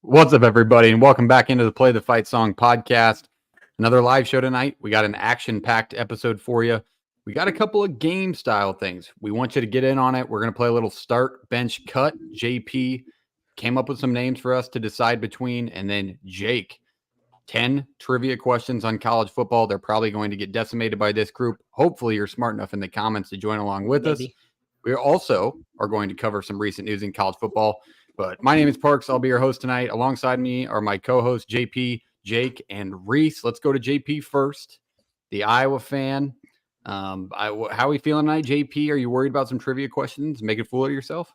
What's up, everybody, and welcome back into the Play the Fight Song podcast. Another live show tonight. We got an action-packed episode for you. We got a couple of game-style things. We want you to get in on it. We're going to play a little start, bench, cut. JP came up with some names for us to decide between, and then Jake, 10 trivia questions on college football. They're probably going to get decimated by this group. Hopefully, you're smart enough in the comments to join along with us. We also are going to cover some recent news in college football. But my name is Parks. I'll be your host tonight. Alongside me are my co-hosts, JP, Jake, and Reese. Let's go to JP first, the Iowa fan. How are we feeling tonight, JP? Are you worried about some trivia questions? Make a fool of yourself?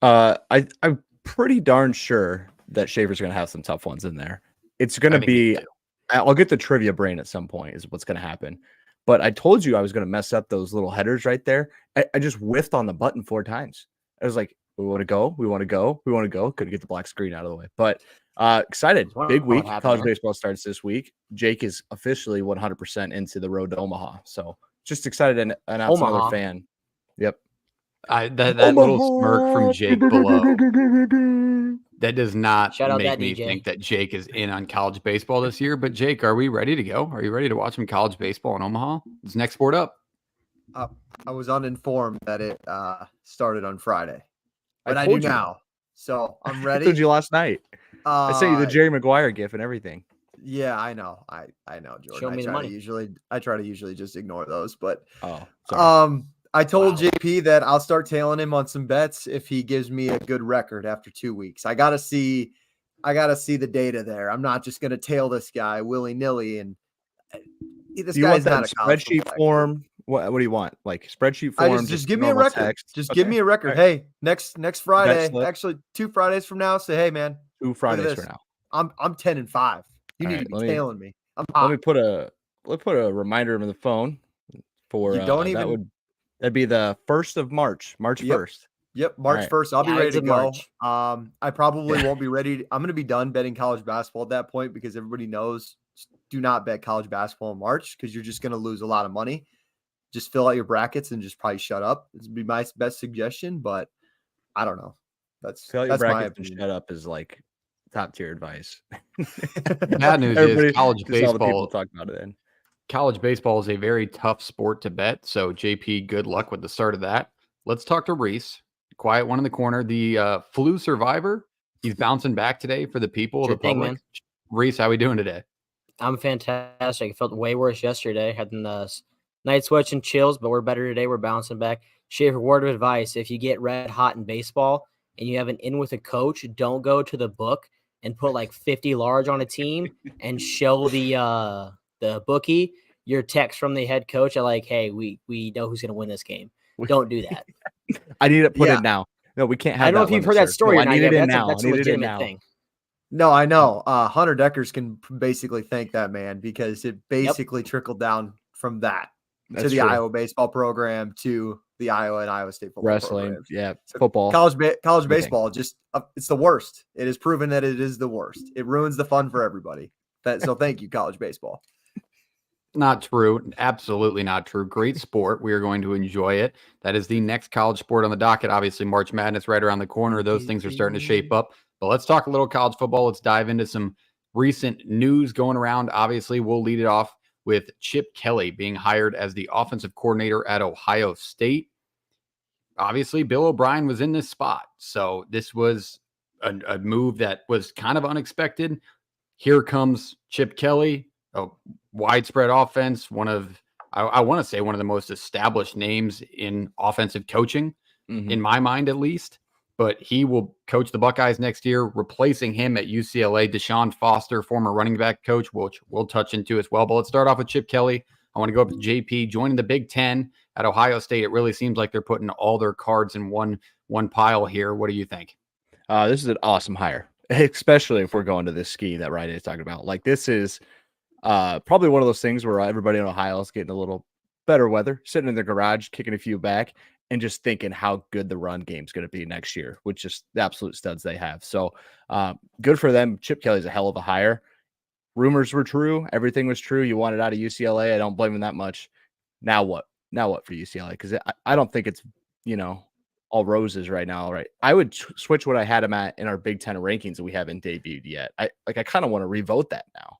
I'm pretty darn sure that Schaefer's going to have some tough ones in there. It's going to be – I'll get the trivia brain at some point is what's going to happen. But I told you I was going to mess up those little headers right there. I just whiffed on the button 4 times. I was like, we want to go. We want to go. We want to go. Couldn't get the black screen out of the way. But excited. Big week. College baseball starts this week. Jake is officially 100% into the road to Omaha. So just excited to announce another fan. Yep. That little smirk from Jake below, that does not make me think that Jake is in on college baseball this year. But Jake, are we ready to go? Are you ready to watch some college baseball in Omaha? It's next sport up. I was uninformed that it started on Friday. But I do now, so I'm ready. I told you last night. I sent you the Jerry Maguire gif and everything. Yeah, I know. I know, Jordan. Show me the money. I try to usually just ignore those, but sorry. I told JP that I'll start tailing him on some bets if he gives me a good record after 2 weeks. I gotta see the data there. I'm not just gonna tail this guy willy-nilly. And this guy's not a spreadsheet form. What do you want? Like spreadsheet form? Just give me a record. Text. Just give me a record. Right. Hey, next Friday, actually 2 Fridays from now, say, hey man, 2 Fridays from now. I'm 10-5. You need to be tailing me. Let me put a reminder in the phone for that'd be the 1st of March. March 1st. Yep, March 1st. I'll be ready to go. I probably won't be ready. I'm going to be done betting college basketball at that point because everybody knows do not bet college basketball in March because you're just going to lose a lot of money. Just fill out your brackets and just probably shut up. This would be my best suggestion, but I don't know. Fill out your brackets and shut up is like top tier advice. Bad news is college baseball. Talk about it then. College baseball is a very tough sport to bet. So JP, good luck with the start of that. Let's talk to Reese, quiet one in the corner, the flu survivor. He's bouncing back today for the people, the public. Man. Reese, how we doing today? I'm fantastic. I felt way worse yesterday. Had the night sweats and chills, but we're better today. We're bouncing back. Schaefer, word of advice: if you get red hot in baseball and you have an in with a coach, don't go to the book and put like 50 large on a team and show the bookie your text from the head coach. Like, hey, we know who's going to win this game. Don't do that. I need to put it now. No, we can't have. I don't know if you've heard that story. I need it in now. That's a legitimate thing. No, I know. Hunter Deckers can basically thank that man because it basically trickled down from that. To the Iowa baseball program, to the Iowa and Iowa State football wrestling, programs. So football, college baseball. Just it's the worst. It is proven that it is the worst. It ruins the fun for everybody. So thank you, college baseball. Not true. Absolutely not true. Great sport. We are going to enjoy it. That is the next college sport on the docket. Obviously, March Madness right around the corner. Those things are starting to shape up. But let's talk a little college football. Let's dive into some recent news going around. Obviously, we'll lead it off with Chip Kelly being hired as the offensive coordinator at Ohio State. Obviously, Bill O'Brien was in this spot. So this was a move that was kind of unexpected. Here comes Chip Kelly, a widespread offense, I want to say one of the most established names in offensive coaching, in my mind at least. But he will coach the Buckeyes next year, replacing him at UCLA, Deshaun Foster, former running back coach, which we'll touch into as well. But let's start off with Chip Kelly. I want to go up to JP, joining the Big Ten at Ohio State. It really seems like they're putting all their cards in one pile here. What do you think? This is an awesome hire, especially if we're going to this ski that Ryan is talking about. Like, this is probably one of those things where everybody in Ohio is getting a little better weather, sitting in their garage, kicking a few back. and just thinking how good the run game is going to be next year, with just the absolute studs they have. So good for them. Chip Kelly's a hell of a hire. Rumors were true. Everything was true. You wanted out of UCLA. I don't blame him that much. Now what? Now what for UCLA? Because I don't think it's, all roses right now. Right. I would switch what I had him at in our Big Ten rankings that we haven't debuted yet. I kind of want to revote that now.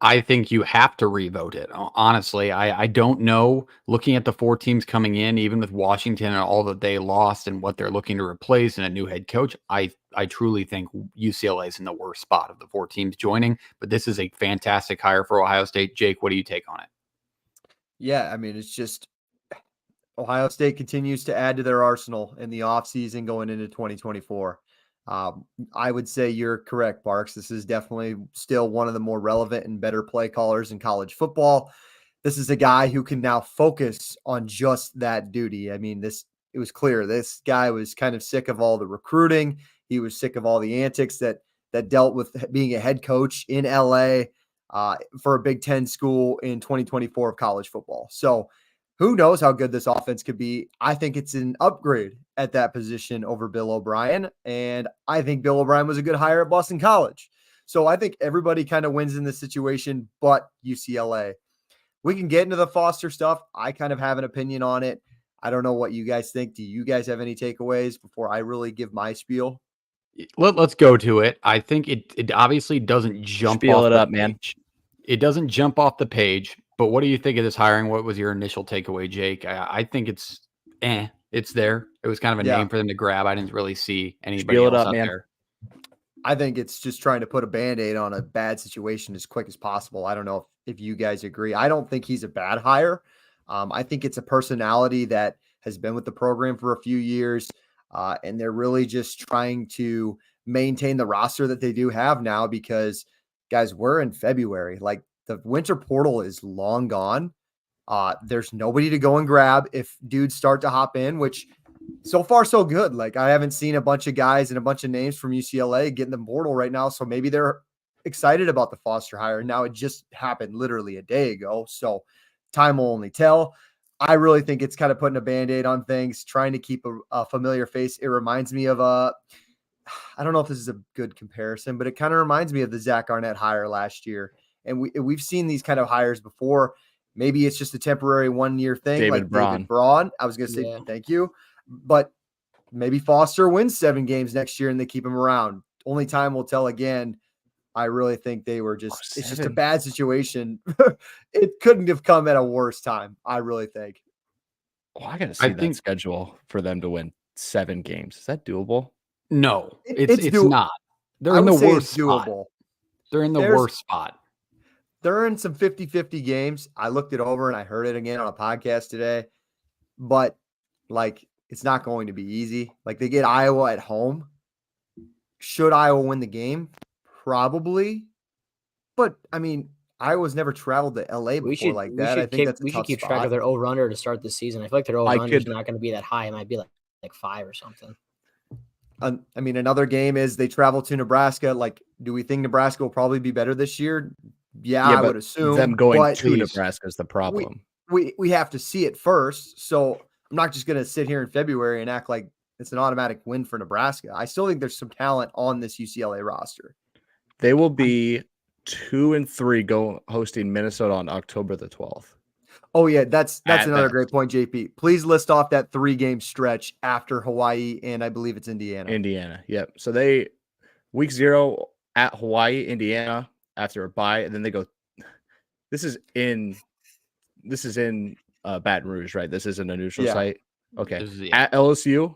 I think you have to revote it. Honestly, I don't know. Looking at the 4 teams coming in, even with Washington and all that they lost and what they're looking to replace and a new head coach, I truly think UCLA is in the worst spot of the 4 teams joining. But this is a fantastic hire for Ohio State. Jake, what do you take on it? Yeah, I mean, it's just Ohio State continues to add to their arsenal in the offseason going into 2024. I would say you're correct, Barks. This is definitely still one of the more relevant and better play callers in college football. This is a guy who can now focus on just that duty. I mean, it was clear this guy was kind of sick of all the recruiting. He was sick of all the antics that dealt with being a head coach in LA for a Big Ten school in 2024 of college football. So who knows how good this offense could be? I think it's an upgrade at that position over Bill O'Brien. And I think Bill O'Brien was a good hire at Boston College. So I think everybody kind of wins in this situation, but UCLA. We can get into the Foster stuff. I kind of have an opinion on it. I don't know what you guys think. Do you guys have any takeaways before I really give my spiel? Let's go to it. I think it obviously doesn't jump Spiel off it the up, man. page. It doesn't jump off the page. But what do you think of this hiring? What was your initial takeaway, Jake? I think it's there. It was kind of a name for them to grab. I didn't really see anybody else out there. I think it's just trying to put a Band-Aid on a bad situation as quick as possible. I don't know if you guys agree. I don't think he's a bad hire. I think it's a personality that has been with the program for a few years, and they're really just trying to maintain the roster that they do have now because, guys, we're in February. Like, the winter portal is long gone. There's nobody to go and grab if dudes start to hop in, which so far so good. Like, I haven't seen a bunch of guys and a bunch of names from UCLA get in the portal right now. So maybe they're excited about the Foster hire. Now it just happened literally a day ago. So time will only tell. I really think it's kind of putting a Band-Aid on things, trying to keep a familiar face. It reminds me of I don't know if this is a good comparison, but it kind of reminds me of the Zach Arnett hire last year. And we've seen these kind of hires before. Maybe it's just a temporary 1-year thing. David Braun. I was going to say, Thank you. But maybe Foster wins 7 games next year and they keep him around. Only time will tell again. I really think they were it's just a bad situation. It couldn't have come at a worse time. I really think. Oh, I got to see that schedule for them to win 7 games. Is that doable? No, it's not. They're in the worst spot. They're in the worst spot. They're in some 50-50 games. I looked it over and I heard it again on a podcast today. But, it's not going to be easy. They get Iowa at home. Should Iowa win the game? Probably. But, I mean, Iowa's never traveled to LA before like that. I think that's a tough should keep spot. track of their over-under to start the season. I feel like their over-under is not going to be that high. It might be like 5 or something. I mean, another game is they travel to Nebraska. Do we think Nebraska will probably be better this year? Yeah, I would assume. Them going to Nebraska is the problem. We have to see it first. So I'm not just going to sit here in February and act like it's an automatic win for Nebraska. I still think there's some talent on this UCLA roster. They will be 2-3 hosting Minnesota on October the 12th. Oh yeah, that's another great point, JP. Please list off that 3-game stretch after Hawaii and I believe it's Indiana. Yep. So they week 0 at Hawaii, Indiana after a bye, and then they go. This is in Baton Rouge, right? This isn't a neutral site. Okay. At LSU,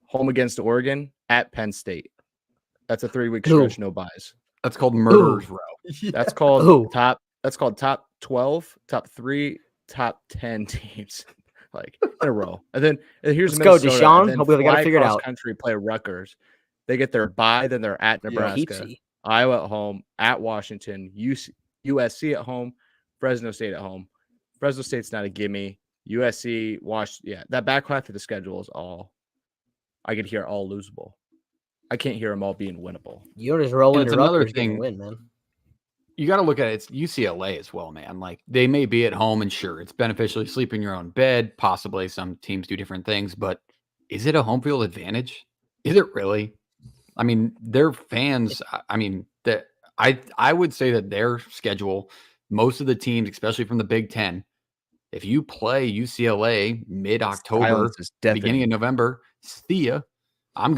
home against Oregon, at Penn State. That's a 3-week stretch, no buys. That's called Murderers Row. Yeah. That's called top 12, top 3, top 10 teams in a row. And then here's Let's go, Deshaun. Hope we got to figure it out. Country play Rutgers. They get their bye, then they're at Nebraska, Iowa at home, at Washington, USC at home, Fresno State at home. Fresno State's not a gimme. USC, that back half of the schedule is all I could hear all losable. I can't hear them all being winnable. You're just rolling. It's another thing. Win, man. You got to look at it. It's UCLA as well, man. Like they may be at home, and sure, it's beneficial to sleep in your own bed. Possibly some teams do different things, but is it a home field advantage? Is it really? I mean, their fans. I mean, that I would say that their schedule, most of the teams, especially from the Big Ten, if you play UCLA mid-October, Silence is beginning of deafening. November, see ya. I'll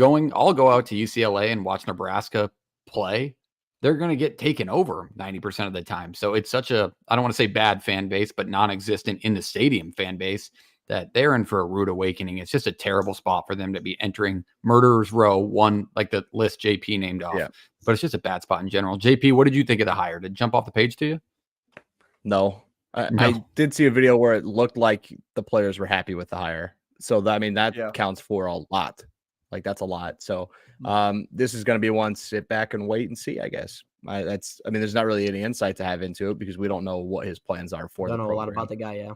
go out to UCLA and watch Nebraska play. They're going to get taken over 90% of the time. So it's such a, I don't want to say bad fan base, but non-existent in the stadium fan base that they're in for a rude awakening. It's just a terrible spot for them to be entering Murderers Row, one like the list JP named off. Yeah. But it's just a bad spot in general. JP, what did you think of the hire? Did it jump off the page to you? No. I No. did see a video where it looked like the players were happy with the hire. So that, I mean, that counts for a lot. Like that's a lot. So this is going to be one sit back and wait and see, I guess. I mean, there's not really any insight to have into it because we don't know what his plans are for the Don't know program. a lot about the guy, yeah.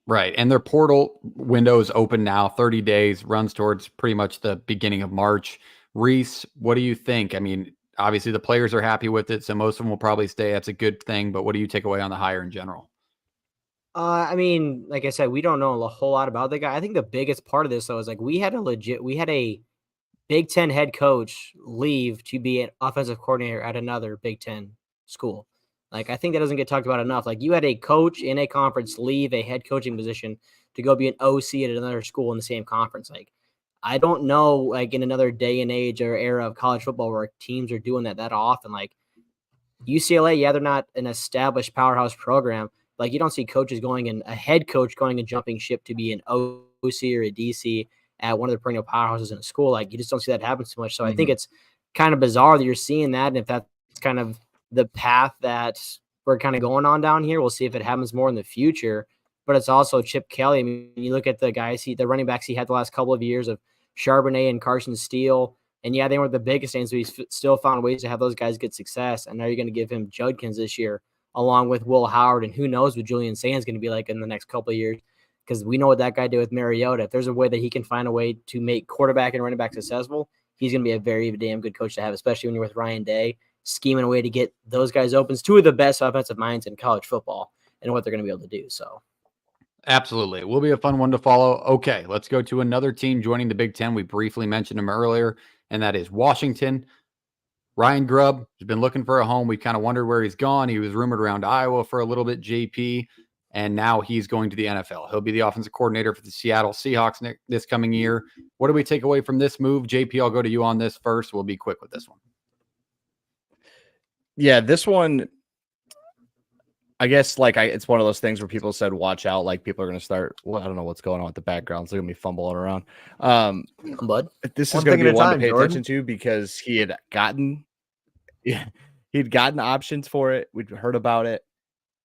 Right. And their portal window is open now, 30 days, runs towards pretty much the beginning of March. Reese, what do you think? I mean, obviously the players are happy with it, so most of them will probably stay. That's a good thing. But what do you take away on the hire in general? I mean, like I said, we don't know a whole lot about the guy. I think the biggest part of this, though, is like we had a Big Ten head coach leave to be an offensive coordinator at another Big Ten school. Like, I think that doesn't get talked about enough. Like, you had a coach in a conference leave a head coaching position to go be an OC at another school in the same conference. Like, I don't know, like, in another day and age or era of college football where teams are doing that often. Like, UCLA, yeah, they're not an established powerhouse program. Like, you don't see coaches a head coach going and jumping ship to be an OC or a DC at one of the perennial powerhouses in a school. Like, you just don't see that happen too much. So I think it's kind of bizarre that you're seeing that. And if that's kind of the path that we're kind of going on down here, we'll see if it happens more in the future. But it's also Chip Kelly. I mean, you look at the guys, the running backs he had the last couple of years of Charbonnet and Carson Steele. And yeah, they weren't the biggest names, but he's still found ways to have those guys get success. And now you're going to give him Judkins this year, along with Will Howard. And who knows what Julian Sand's going to be like in the next couple of years, because we know what that guy did with Mariota. If there's a way that he can find a way to make quarterback and running back successful, he's going to be a very damn good coach to have, especially when you're with Ryan Day, scheming a way to get those guys open. It's two of the best offensive minds in college football and what they're going to be able to do. So. Absolutely. It will be a fun one to follow. Okay, let's go to another team joining the Big Ten. We briefly mentioned him earlier, and that is Washington. Ryan Grubb has been looking for a home. We kind of wondered where he's gone. He was rumored around Iowa for a little bit, JP, and now he's going to the NFL. He'll be the offensive coordinator for the Seattle Seahawks this coming year. What do we take away from this move? JP, I'll go to you on this first. We'll be quick with this one. Yeah, this one, I guess, it's one of those things where people said, watch out. Like, people are going to start, well, I don't know what's going on with the background. They're going to be fumbling around. Bud, this is going to be one to pay attention to because he'd gotten options for it. We'd heard about it.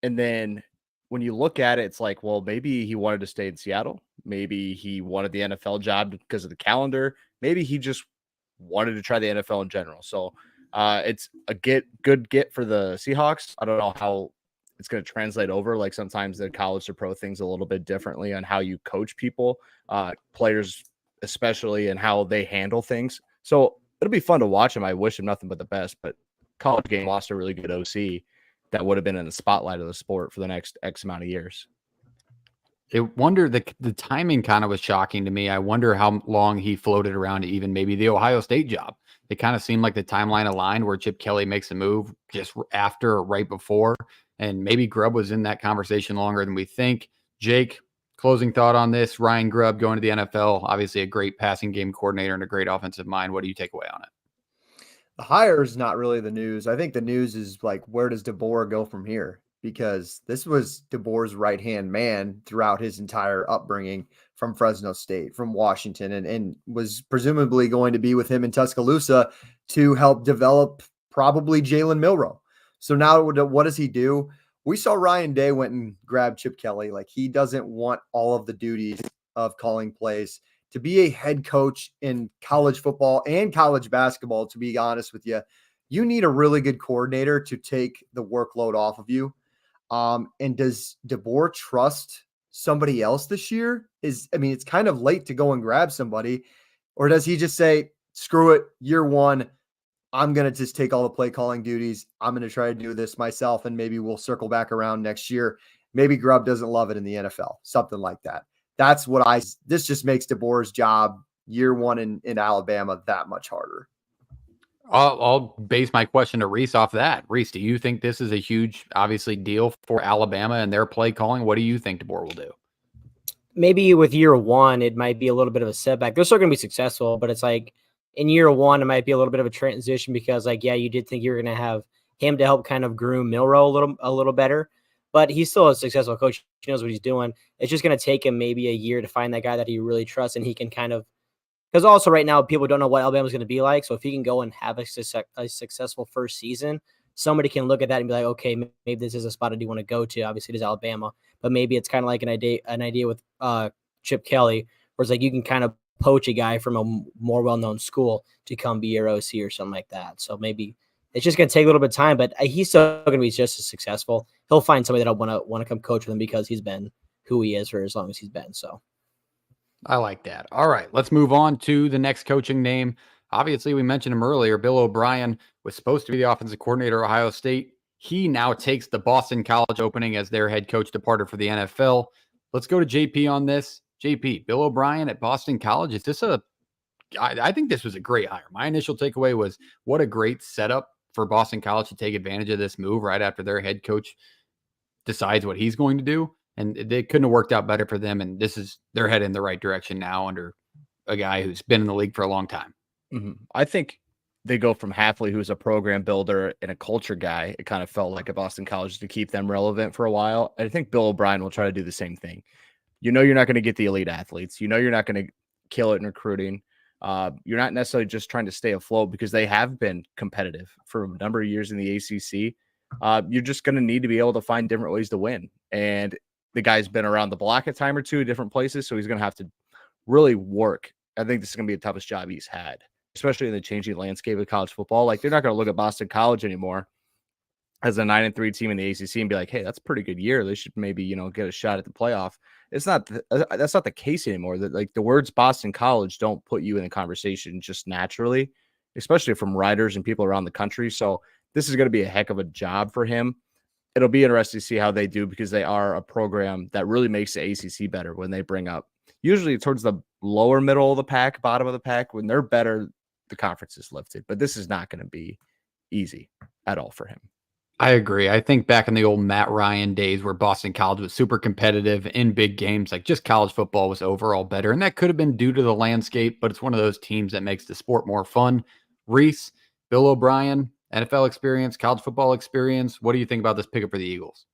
And then when you look at it, it's like, well, maybe he wanted to stay in Seattle. Maybe he wanted the NFL job because of the calendar. Maybe he just wanted to try the NFL in general. So it's a good get for the Seahawks. I don't know how it's going to translate over. Like, sometimes the college to pro things a little bit differently on how you coach people, players especially, and how they handle things. So it'll be fun to watch him. I wish him nothing but the best, but college game lost a really good OC that would have been in the spotlight of the sport for the next X amount of years. I wonder, the timing kind of was shocking to me. I wonder how long he floated around to even maybe the Ohio State job. It kind of seemed like the timeline aligned where Chip Kelly makes a move just after or right before. And maybe Grubb was in that conversation longer than we think. Jake, closing thought on this. Ryan Grubb going to the NFL, obviously a great passing game coordinator and a great offensive mind. What do you take away on it? The hire is not really the news. I think the news is like, where does DeBoer go from here? Because this was DeBoer's right-hand man throughout his entire upbringing from Fresno State, from Washington, and was presumably going to be with him in Tuscaloosa to help develop probably Jalen Milroe. So now what does he do? We saw Ryan Day went and grabbed Chip Kelly. Like, he doesn't want all of the duties of calling plays. To be a head coach in college football and college basketball, to be honest with you, you need a really good coordinator to take the workload off of you. And does DeBoer trust somebody else this year? It's kind of late to go and grab somebody. Or does he just say, screw it, year one, I'm going to just take all the play calling duties. I'm going to try to do this myself, and maybe we'll circle back around next year. Maybe Grubb doesn't love it in the NFL, something like that. That's what this just makes DeBoer's job year one in Alabama that much harder. I'll base my question to Reese off that. Reese, do you think this is a huge, obviously, deal for Alabama and their play calling? What do you think DeBoer will do? Maybe with year one, it might be a little bit of a setback. They're still going to be successful, but it's like in year one, it might be a little bit of a transition because, like, yeah, you did think you were going to have him to help kind of groom Milroe a little better, but he's still a successful coach. He knows what he's doing. It's just going to take him maybe a year to find that guy that he really trusts, and he can kind of, because also right now people don't know what Alabama's going to be like. So if he can go and have a successful first season, somebody can look at that and be like, okay, maybe this is a spot I do want to go to. Obviously, it is Alabama, but maybe it's kind of like an idea with Chip Kelly, where it's like you can kind of poach a guy from a more well-known school to come be your OC or something like that. So maybe it's just going to take a little bit of time, but he's still going to be just as successful. He'll find somebody that'll want to come coach with him because he's been who he is for as long as he's been. So I like that. All right, let's move on to the next coaching name. Obviously, we mentioned him earlier. Bill O'Brien was supposed to be the offensive coordinator at Ohio State. He now takes the Boston College opening as their head coach departed for the NFL. Let's go to JP on this. JP, Bill O'Brien at Boston College. Is this I think this was a great hire. My initial takeaway was what a great setup for Boston College to take advantage of this move right after their head coach decides what he's going to do. And they couldn't have worked out better for them. And they're heading in the right direction now under a guy who's been in the league for a long time. Mm-hmm. I think they go from Hafley, who's a program builder and a culture guy. It kind of felt like at Boston College to keep them relevant for a while. And I think Bill O'Brien will try to do the same thing. You're not going to get the elite athletes. You're not going to kill it in recruiting. You're not necessarily just trying to stay afloat because they have been competitive for a number of years in the ACC. You're just going to need to be able to find different ways to win. And the guy's been around the block a time or two, different places, so he's going to have to really work. I think this is going to be the toughest job he's had, especially in the changing landscape of college football. Like, they're not going to look at Boston College anymore as a 9-3 team in the ACC and be like, hey, that's a pretty good year. They should maybe, get a shot at the playoff. It's not, that's not the case anymore. That, like, the words Boston College don't put you in the conversation just naturally, especially from writers and people around the country. So this is going to be a heck of a job for him. It'll be interesting to see how they do because they are a program that really makes the ACC better when they bring up, usually towards the lower middle of the pack, bottom of the pack. When they're better, the conference is lifted. But this is not going to be easy at all for him. I agree. I think back in the old Matt Ryan days where Boston College was super competitive in big games, like just college football was overall better. And that could have been due to the landscape, but it's one of those teams that makes the sport more fun. Reese, Bill O'Brien, NFL experience, college football experience. What do you think about this pickup for the Eagles?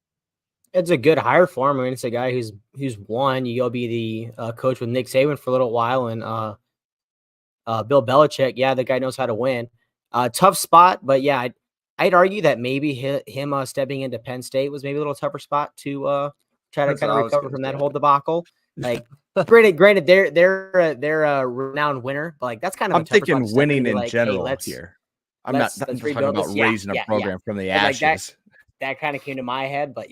It's a good hire for him. I mean, it's a guy who's won. You go be the coach with Nick Saban for a little while, and Bill Belichick. Yeah, the guy knows how to win. Tough spot, but yeah, I'd argue that maybe him stepping into Penn State was maybe a little tougher spot to try to kind of recover from that whole debacle. Like, granted, they're a renowned winner, but like that's kind of I'm thinking winning in general here. I'm not talking about raising a program from the ashes. Like that kind of came to my head, but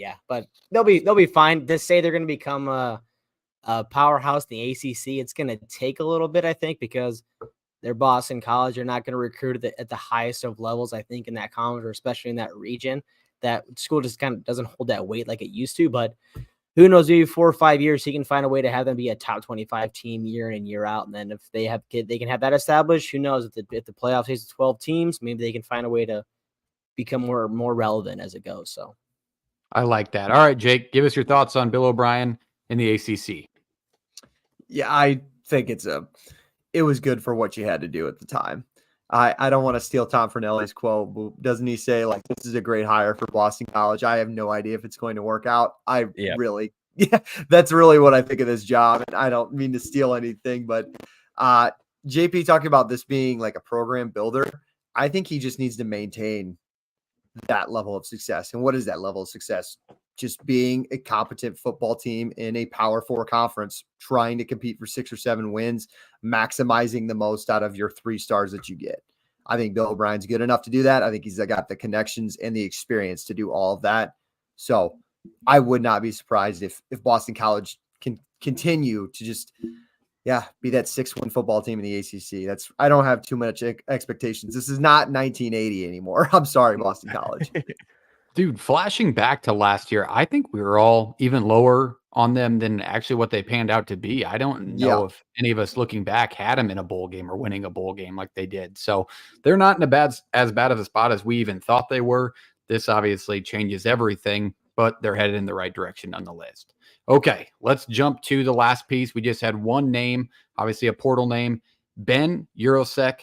they'll be fine. To say they're going to become a powerhouse in the ACC, it's going to take a little bit, I think, because they're Boston College. They're not going to recruit at the highest of levels, I think, in that conference, or especially in that region. That school just kind of doesn't hold that weight like it used to. But who knows, maybe 4 or 5 years, he can find a way to have them be a top 25 team year in and year out. And then if they can have that established. Who knows, if the playoffs is 12 teams, maybe they can find a way to become more relevant as it goes. So I like that. All right, Jake, give us your thoughts on Bill O'Brien in the ACC. Yeah, I think it was good for what you had to do at the time. I don't want to steal Tom Fornelli's quote, but doesn't he say, like, this is a great hire for Boston College? I have no idea if it's going to work out. That's really what I think of this job. And I don't mean to steal anything, but JP talking about this being like a program builder. I think he just needs to maintain that level of success. And what is that level of success? Just being a competent football team in a Power 4 conference, trying to compete for 6 or 7 wins, maximizing the most out of your 3 stars that you get. I think Bill O'Brien's good enough to do that. I think he's got the connections and the experience to do all of that. So I would not be surprised if Boston College can continue to just Yeah, be that 6-win football team in the ACC. I don't have too much expectations. This is not 1980 anymore. I'm sorry, Boston College. Dude, flashing back to last year, I think we were all even lower on them than actually what they panned out to be. I don't Yeah. know if any of us looking back had them in a bowl game or winning a bowl game like they did. So they're not in as bad of a spot as we even thought they were. This obviously changes everything, but they're headed in the right direction nonetheless. Okay, let's jump to the last piece. We just had one name, obviously a portal name, Ben Urosek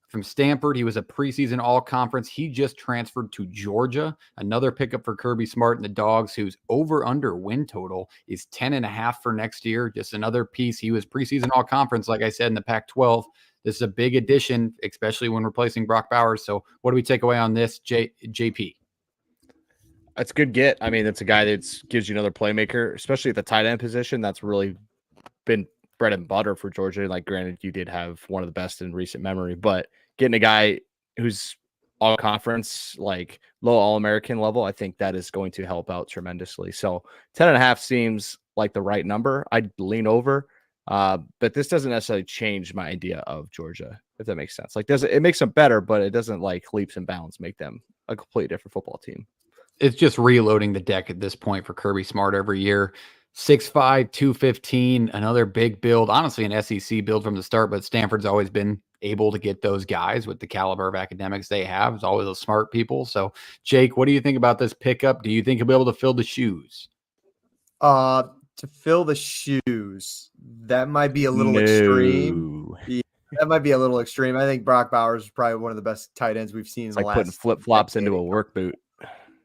from Stanford. He was a preseason all-conference. He just transferred to Georgia. Another pickup for Kirby Smart and the Dogs, whose over-under win total is 10.5 for next year. Just another piece. He was preseason all-conference, like I said, in the Pac-12. This is a big addition, especially when replacing Brock Bowers. So what do we take away on this, JP? That's a good get. I mean, it's a guy that gives you another playmaker, especially at the tight end position. That's really been bread and butter for Georgia. Like, granted, you did have one of the best in recent memory, but getting a guy who's all conference, like low All-American level, I think that is going to help out tremendously. So 10.5 seems like the right number. I'd lean over, but this doesn't necessarily change my idea of Georgia, if that makes sense. Like, it makes them better, but it doesn't like leaps and bounds make them a completely different football team. It's just reloading the deck at this point for Kirby Smart every year. 6'5", 215, another big build. Honestly, an SEC build from the start, but Stanford's always been able to get those guys with the caliber of academics they have. It's always those smart people. So, Jake, what do you think about this pickup? Do you think he'll be able to fill the shoes? To fill the shoes, that might be a little extreme. Yeah, that might be a little extreme. I think Brock Bowers is probably one of the best tight ends we've seen in the last. Putting flip-flops into a work boot.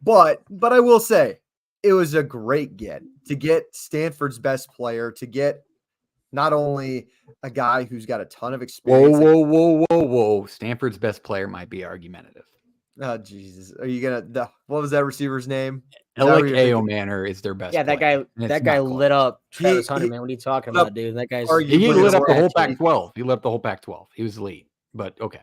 But I will say, it was a great get to get Stanford's best player, to get not only a guy who's got a ton of experience. Whoa. Stanford's best player might be argumentative. Oh, Jesus. Are you going to – what was that receiver's name? Alec Aomanor is their best player. That guy lit up Travis Hunter, man. What are you talking about, dude? That guy's – he lit up the whole Pac-12. He lit up the whole Pac-12. He was the lead, but okay.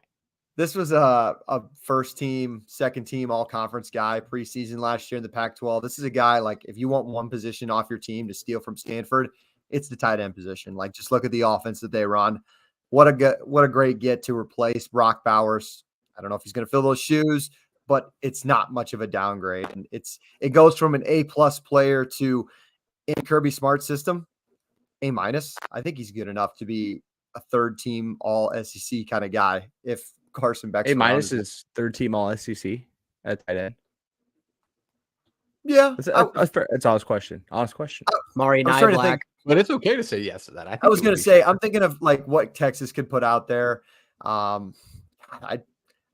This was a first team, second team, all conference guy preseason last year in the Pac-12. This is a guy, like, if you want one position off your team to steal from Stanford, it's the tight end position. Like, just look at the offense that they run. What a great get to replace Brock Bowers. I don't know if he's going to fill those shoes, but it's not much of a downgrade. And it goes from an A+ player to, in Kirby Smart's system, A-. I think he's good enough to be a third team all SEC kind of guy if Carson Beck's A- is third team all SEC at tight end. Yeah, that's fair. It's honest question. Mari Nyblack. But it's okay to say yes to that. I was going to say, I'm thinking of like what Texas could put out there. I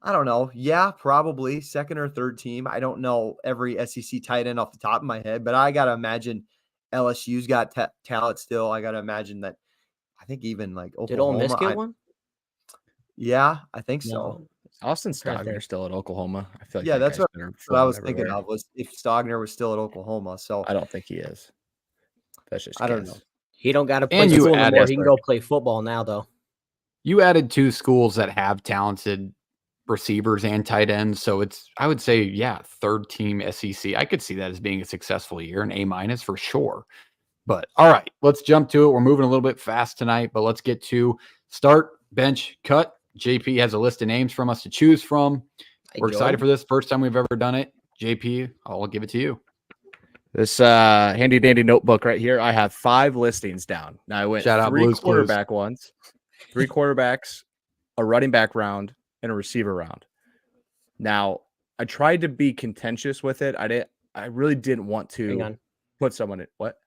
don't know. Yeah, probably second or third team. I don't know every SEC tight end off the top of my head, but I got to imagine LSU's got talent still. I got to imagine that. I think even like Oklahoma. Did Ole Miss get one? Yeah, I think so. Austin Stogner still at Oklahoma. I feel like that's what I was thinking of, was if Stogner was still at Oklahoma. So I don't think he is. That's just I don't know. He don't got to play school anymore. He can go play football now, though. You added two schools that have talented receivers and tight ends, so I would say, yeah, third team SEC. I could see that as being a successful year, an A- for sure. But all right, let's jump to it. We're moving a little bit fast tonight, but let's get to start, bench, cut. JP has a list of names from us to choose from. We're excited for this. First time we've ever done it. JP, I'll give it to you. This handy dandy notebook right here. I have 5 listings down. Now I went 3 quarterback ones, 3 quarterbacks, a running back round, and a receiver round. Now I tried to be contentious with it. I really didn't want to put someone in. What?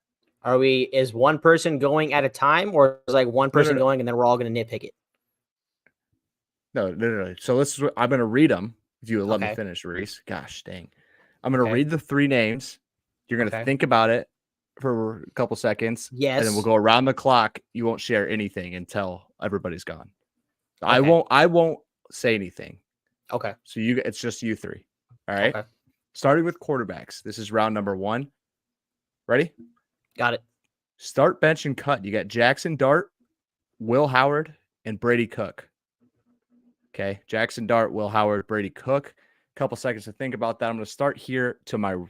Is one person going at a time, or is like one person going and then we're all going to nitpick it? No. So I'm going to read them. If you would let me finish, Reese. Gosh, dang. I'm going to read the 3 names. You're going to think about it for a couple seconds. Yes. And then we'll go around the clock. You won't share anything until everybody's gone. Okay. I won't say anything. Okay. So it's just you 3. All right. Okay. Starting with quarterbacks. This is round number 1. Ready? Got it. Start, bench, and cut. You got Jackson Dart, Will Howard, and Brady Cook. Okay. Jackson Dart, Will Howard, Brady Cook. A couple seconds to think about that. I'm going to start here to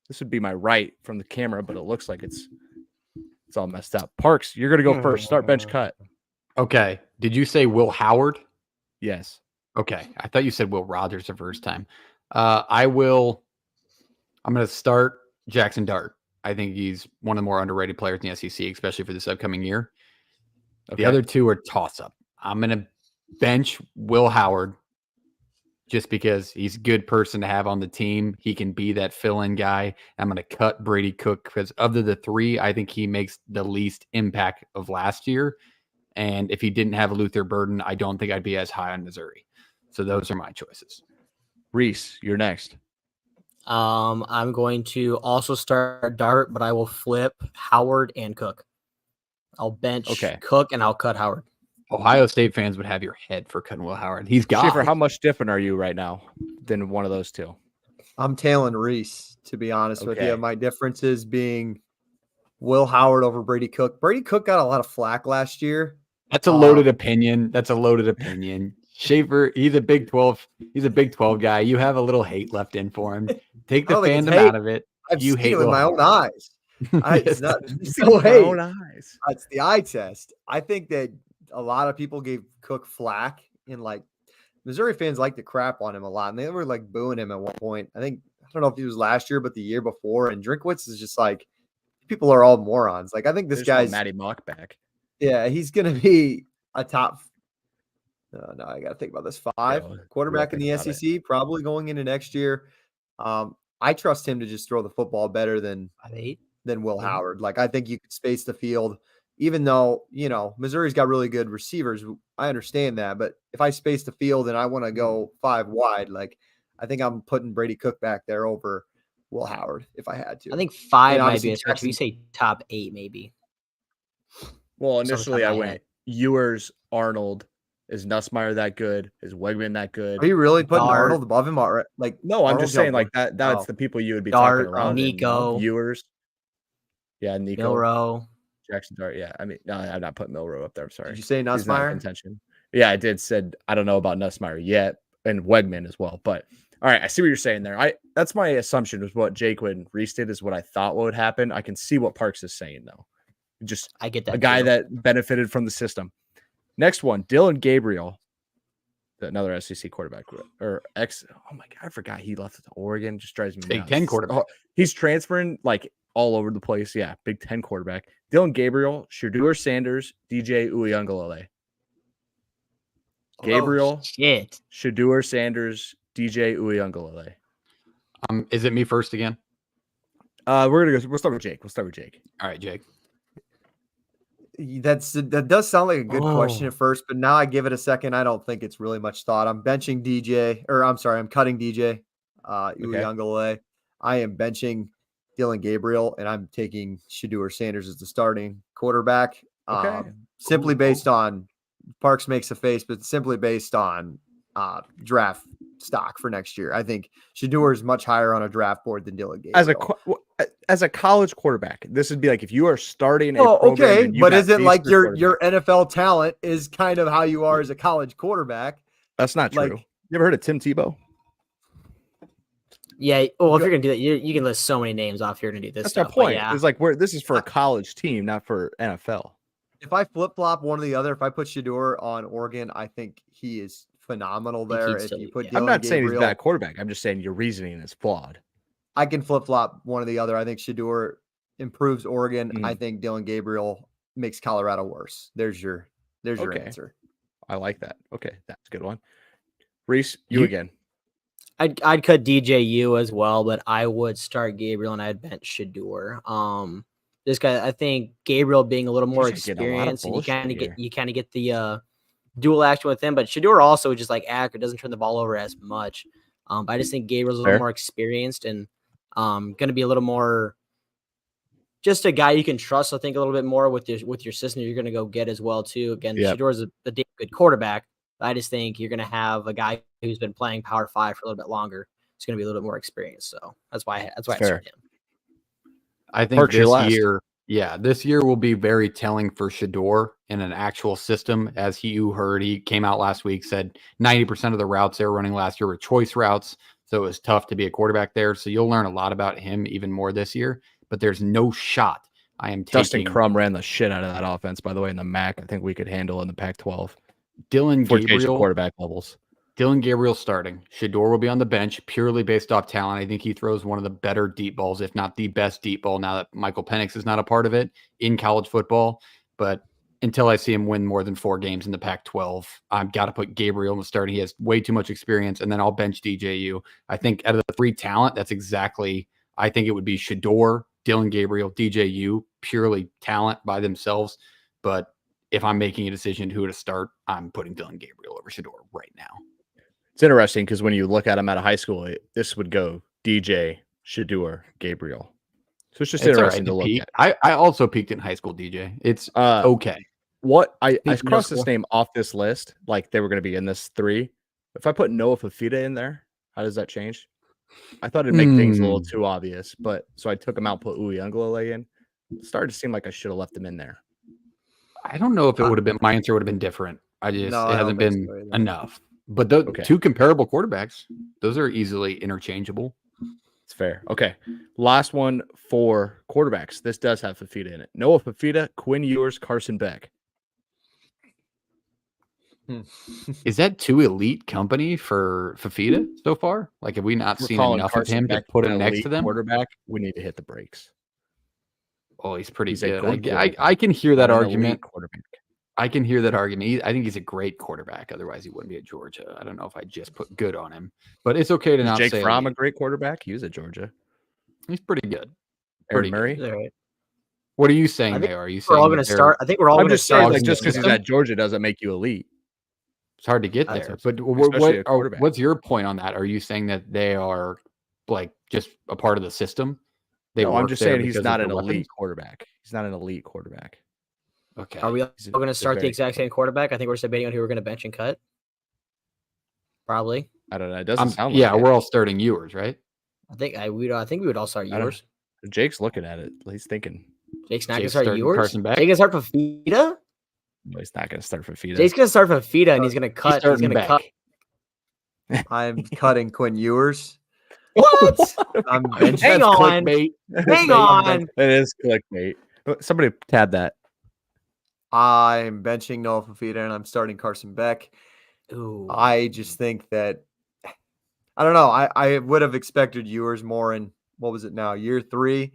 this would be my right from the camera, but it looks like it's It's all messed up. Parks, you're gonna go first. Start bench cut. Okay. Did you say Will Howard? Yes. Okay. I thought you said Will Rogers the first time. I'm going to start Jackson Dart. I think he's one of the more underrated players in the SEC, especially for this upcoming year. Okay. The other two are toss-up. I'm going to bench Will Howard just because he's a good person to have on the team. He can be that fill-in guy. I'm going to cut Brady Cook because of the three, I think he makes the least impact of last year. And if he didn't have Luther Burden, I don't think I'd be as high on Missouri. So those are my choices. Reese, you're next. I'm going to also start Dart, but I will flip Howard and Cook. I'll bench Cook and I'll cut Howard. Ohio State fans would have your head for cutting Will Howard. He's got. Schaefer, how much different are you right now than one of those two? I'm tailing Reese, to be honest with you. My differences being Will Howard over Brady Cook. Brady Cook got a lot of flack last year. That's a loaded opinion. That's a loaded opinion. Schaefer, he's a Big 12. He's a Big 12 guy. You have a little hate left in for him. Take the fandom out of it. I've you seen hate it with my own eyes. It's not so hate. Own eyes. It's the eye test. I think that a lot of people gave Cook flack, and like Missouri fans like to crap on him a lot, and they were like booing him at one point. I don't know if it was last year, but the year before. And Drinkwitz is just like, people are all morons. Like, I think this guy's Matty Mock back. Yeah, he's gonna be a top. No, I got to think about this. 5 quarterback in the SEC, probably going into next year. I trust him to just throw the football better than Will Howard. Like, I think you could space the field, even though, Missouri's got really good receivers. I understand that. But if I space the field and I want to go 5 wide, like, I think I'm putting Brady Cook back there over Will Howard if I had to. I think 5 might be a stretch. If you say top 8, maybe. Well, initially I went Ewers, Arnold. Is Nussmeier that good? Is Wegman that good? Are you really putting Arnold above him? Like, no, I'm just saying like that. That's the people you would be talking around. Nico, Ewers. Yeah, Nico. Milrow. Jackson Dart. Yeah, I mean, no, I'm not putting Milrow up there. I'm sorry. Did you say Nussmeier? Contention. Yeah, I did. Said I don't know about Nussmeier yet, and Wegman as well. But all right, I see what you're saying there. That's my assumption was what Jake would restate is what I thought would happen. I can see what Parks is saying though. Just I get that a guy that benefited from the system. Next one, Dylan Gabriel, another SEC quarterback or ex. Oh my God, I forgot he left to Oregon. Just drives me nuts. Big 10 quarterback. Oh, he's transferring like all over the place. Yeah, Big 10 quarterback. Dylan Gabriel, Shedeur Sanders, DJ Uiagalelei. Gabriel, Shedeur Sanders, DJ Uiagalelei. Is it me first again? We'll start with Jake. All right, Jake. That does sound like a good question at first, but now I give it a second. I don't think it's really much thought. I'm benching DJ, or I'm sorry, I'm cutting DJ Uiagalelei. I am benching Dylan Gabriel, and I'm taking Shedeur Sanders as the starting quarterback. Simply based on Parks makes a face, but simply based on draft stock for next year. I think Shedeur is much higher on a draft board than Dylan Gabriel. As a college quarterback, this would be like if you are starting a program. But is it like your NFL talent is kind of how you are as a college quarterback? That's not true. You ever heard of Tim Tebow? Yeah. Well, if you're gonna do that, you can list so many names off. You're gonna do this. That's my point. Yeah. It's like this is for a college team, not for NFL. If I flip flop one or the other, if I put Shedeur on Oregon, I think he is phenomenal there. If you put I'm not saying he's a bad quarterback. I'm just saying your reasoning is flawed. I can flip flop one or the other. I think Shedeur improves Oregon. I think Dylan Gabriel makes Colorado worse. There's your answer. I like that. Okay, that's a good one. Reese, you again. I'd cut DJU as well, but I would start Gabriel and I'd bench Shedeur. This guy, I think Gabriel being a little more experienced, and you kind of get the dual action with him. But Shedeur also just like accurate, doesn't turn the ball over as much. But I just think Gabriel's a little more experienced and going to be a little more just a guy you can trust. I think a little bit more with your system you're going to go get as well too. Again, Shedeur's a damn good quarterback. I just think you're going to have a guy who's been playing Power 5 for a little bit longer. It's going to be a little bit more experienced. So that's why I started him. I think this year will be very telling for Shedeur in an actual system. As you heard, he came out last week, said 90% of the routes they were running last year were choice routes. So it was tough to be a quarterback there. So you'll learn a lot about him even more this year. But there's no shot I am Dustin taking Crum ran the shit out of that offense, by the way, in the MAC. I think we could handle in the Pac-12. Dylan For changing Gabriel. quarterback levels. Dylan Gabriel starting. Shador will be on the bench purely based off talent. I think he throws one of the better deep balls, if not the best deep ball, now that Michael Penix is not a part of it in college football. But until I see him win more than 4 games in the Pac-12, I've got to put Gabriel in the starting. He has way too much experience, and then I'll bench DJU. I think out of the 3 talent, that's exactly – I think it would be Shador, Dylan Gabriel, DJU, purely talent by themselves. But if I'm making a decision who to start, I'm putting Dylan Gabriel over Shador right now. It's interesting because when you look at him out of high school, this would go DJ, Shador, Gabriel. So it's just interesting to look at. I also peaked in high school, DJ. It's okay. What I crossed this name off this list, like they were going to be in this 3. If I put Noah Fafita in there, how does that change? I thought it'd make things a little too obvious, but so I took him out, put Uiagalelei in. It started to seem like I should have left him in there. I don't know if it would have been, my answer would have been different. It hasn't been enough. But the 2 comparable quarterbacks, those are easily interchangeable. It's fair. Okay. Last one for quarterbacks. This does have Fafita in it. Noah Fafita, Quinn Ewers, Carson Beck. Is that too elite company for Fafita so far? Like, have we not seen enough of him to put him next to them? Quarterback, we need to hit the brakes. Oh, he's pretty good. I can hear that argument. Quarterback. I can hear that argument. I think he's a great quarterback. Otherwise, he wouldn't be at Georgia. I don't know if I just put good on him, but it's okay to not say. Jake Fromm a great quarterback? He was at Georgia. He's pretty good. Aaron Murray. Right. What are you saying there? Are you saying we're all going to start? I think we're all going to start. Like, just because he's at Georgia doesn't make you elite. It's hard to get there. But what's your point on that? Are you saying that they are like just a part of the system? No, I'm just saying he's not an elite quarterback. He's not an elite quarterback. Okay. Are we all going to start the exact same quarterback? I think we're debating on who we're going to bench and cut. Probably. I don't know. It doesn't sound like we're all starting Ewers, right? I think we would all start Ewers. Jake's looking at it. He's thinking. Jake's not going to start Ewers. Carson Beck. Jake's going to start Fafita? No, he's not going to start Fafita. Jake's going to start Fafita, and he's going to cut. He's going to cut. I'm cutting Quinn Ewers. What? Hang on. Hang on. It is clickbait. Somebody tab that. I'm benching Noah Fafita and I'm starting Carson Beck. Ooh. I just think that I don't know. I would have expected Ewers more in what was it now? Year 3.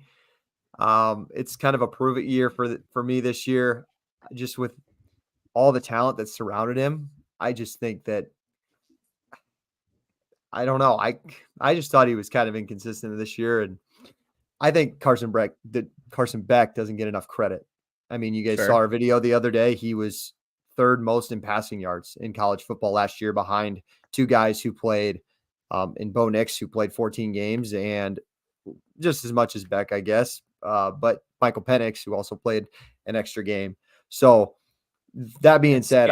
It's kind of a prove it year for me this year. Just with all the talent that surrounded him, I just think that I don't know. I just thought he was kind of inconsistent this year, and I think Carson Beck doesn't get enough credit. I mean, you guys saw our video the other day. He was 3rd most in passing yards in college football last year, behind 2 guys who played in Bo Nix, who played 14 games, and just as much as Beck, I guess. But Michael Penix, who also played an extra game. So that being said,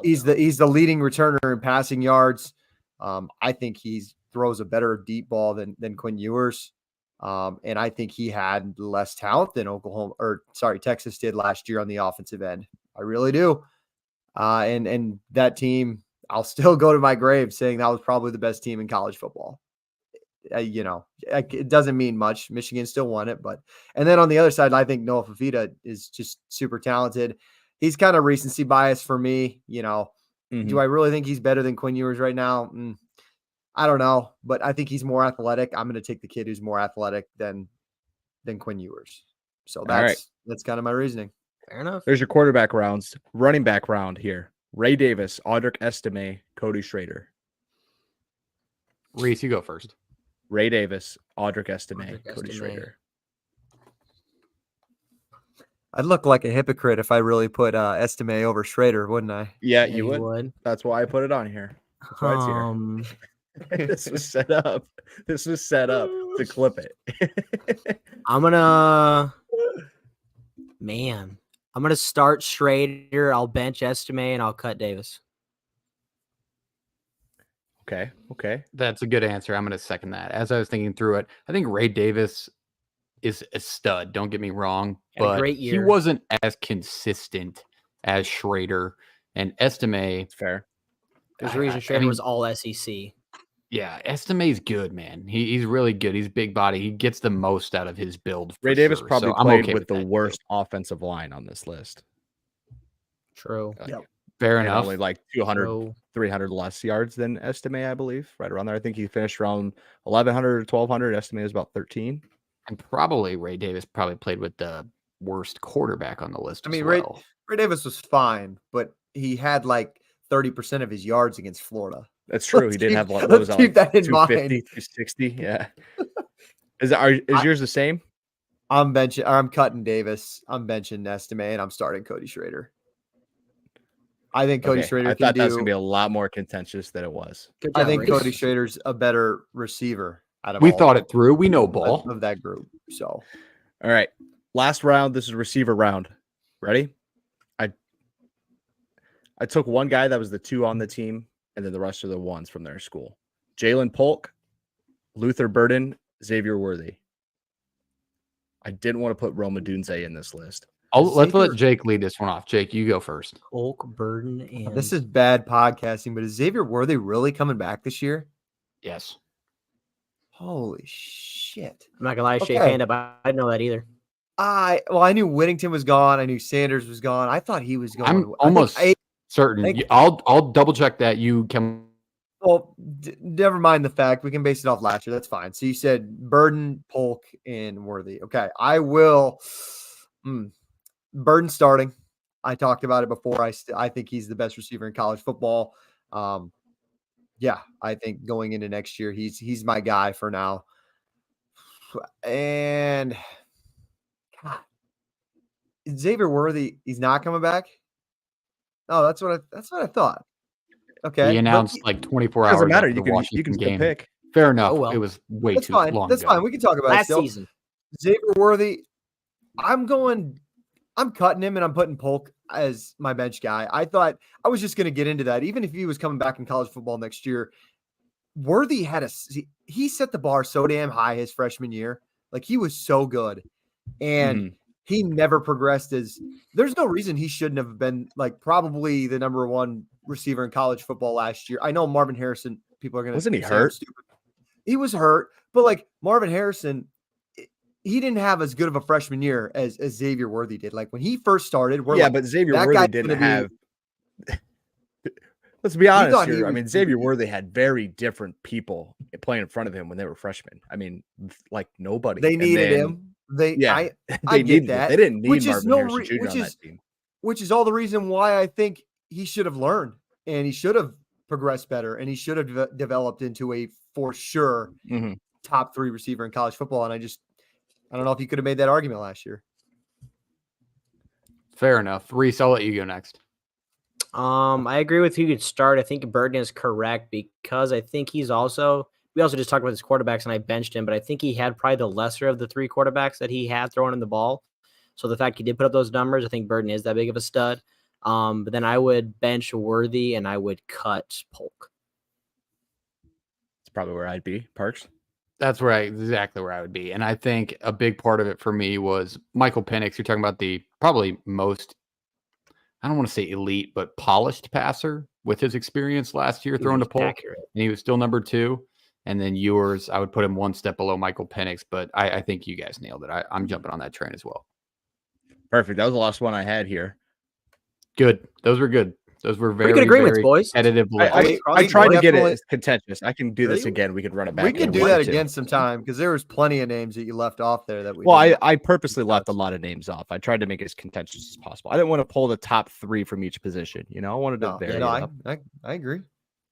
he's the leading returner in passing yards. I think he throws a better deep ball than Quinn Ewers. And I think he had less talent than Texas did last year on the offensive end. I really do. And that team, I'll still go to my grave saying that was probably the best team in college football. It doesn't mean much. Michigan still won it, and then on the other side, I think Noah Fafita is just super talented. He's kind of recency bias for me. Do I really think he's better than Quinn Ewers right now? I don't know, but I think he's more athletic. I'm going to take the kid who's more athletic than Quinn Ewers. So that's kind of my reasoning. Fair enough. There's your quarterback rounds. Running back round here. Ray Davis, Audric Estime, Cody Schrader. Reese, you go first. Ray Davis, Audric Estime, Cody Schrader. I'd look like a hypocrite if I really put Estime over Schrader, wouldn't I? Yeah, you would. That's why I put it on here. That's why it's here. This was set up. This was set up to clip it. I'm gonna start Schrader. I'll bench Estime and I'll cut Davis. Okay. That's a good answer. I'm going to second that. As I was thinking through it, I think Ray Davis is a stud. Don't get me wrong, but he wasn't as consistent as Schrader and Estime. It's fair. There's a reason Schrader was all SEC. Yeah, Estime's good, man. He's really good. He's big body. He gets the most out of his build. For Ray Davis sure. probably So I'm played okay with the that, worst too. offensive line on this list. True. Yep. Fair And enough. only like 200, True. 300 less yards than Estime, I believe. Right around there. I think he finished around 1,100 or 1,200. Estime was about 13. And probably Ray Davis probably played with the worst quarterback on the list I as mean, well. Ray Davis was fine, but he had like 30% of his yards against Florida. That's true. He did have what was that, keep like that in 250, mind. 260. Yeah. Is yours the same? I'm cutting Davis. I'm benching Estime, and I'm starting Cody Schrader. I think Cody Schrader I can thought that was do. gonna be a lot more contentious than it was. Good I job, think Reese. Cody Schrader's a better receiver out of We all thought it through. We know of, ball. of that group. So All right. Last round. This is receiver round. Ready? I took one guy that was the 2 on the team, and then the rest are the ones from their school. Jalen Polk, Luther Burden, Xavier Worthy. I didn't want to put Roma Dunze in this list. Let's let Jake lead this one off. Jake, you go first. Polk, Burden, and this is bad podcasting, but is Xavier Worthy really coming back this year? Yes. Holy shit. I'm not gonna lie, shake Okay. hand up. I didn't know that either. I knew Whittington was gone. I knew Sanders was gone. I thought he was going. I'm almost certain. I'll double check that. You can. Well, never mind the fact. We can base it off last year. That's fine. So you said Burden, Polk, and Worthy. Okay, I will. Burden starting. I talked about it before. I think he's the best receiver in college football. Yeah, I think going into next year, he's my guy for now. And God, Xavier Worthy, he's not coming back. Oh, that's what I thought. Okay, He announced like 24 hours. Doesn't matter. After You the can Washington still game. pick. Fair enough. Oh, well. It was way that's too fine. long. That's ago. fine. We can talk about Last it still. season. Xavier Worthy, I'm cutting him, and I'm putting Polk as my bench guy. I thought I was just going to get into that. Even if he was coming back in college football next year, Worthy he set the bar so damn high his freshman year. Like, he was so good, and he never progressed. There's no reason he shouldn't have been like probably the number 1 receiver in college football last year. I know Marvin Harrison. People are going to Wasn't he hurt? He was hurt, but like Marvin Harrison, he didn't have as good of a freshman year as Xavier Worthy did. Like when he first started, but Xavier Worthy didn't have. Let's be honest here. I mean, Xavier Worthy had very different people playing in front of him when they were freshmen. I mean, like nobody. They needed him. I get that. They didn't need Marvin Harrison Jr. on that team. Which is all the reason why I think he should have learned and he should have progressed better and he should have developed into a for sure top 3 receiver in college football. And I don't know if you could have made that argument last year. Fair enough. Reese, I'll let you go next. I agree with who could start. I think Burden is correct because I think we also just talked about his quarterbacks and I benched him, but I think he had probably the lesser of the 3 quarterbacks that he had throwing in the ball. So the fact he did put up those numbers, I think Burden is that big of a stud. But then I would bench Worthy and I would cut Polk. That's probably where I'd be. Parks. That's exactly where I would be. And I think a big part of it for me was Michael Penix. You're talking about the probably most, I don't want to say elite, but polished passer with his experience last year throwing to Polk. Accurate. And he was still number 2. And then yours, I would put him one step below Michael Penix, but I think you guys nailed it. I'm jumping on that train as well. Perfect. That was the last one I had here. Good. Those were good. Those were very good agreements, very boys. competitive. I tried to get it as contentious. I can do this again. We can run it back. We can do that again sometime because there was plenty of names that you left off there that we. Well, I purposely left a lot of names off. I tried to make it as contentious as possible. I didn't want to pull the top 3 from each position. You know, I wanted to vary it up. I agree.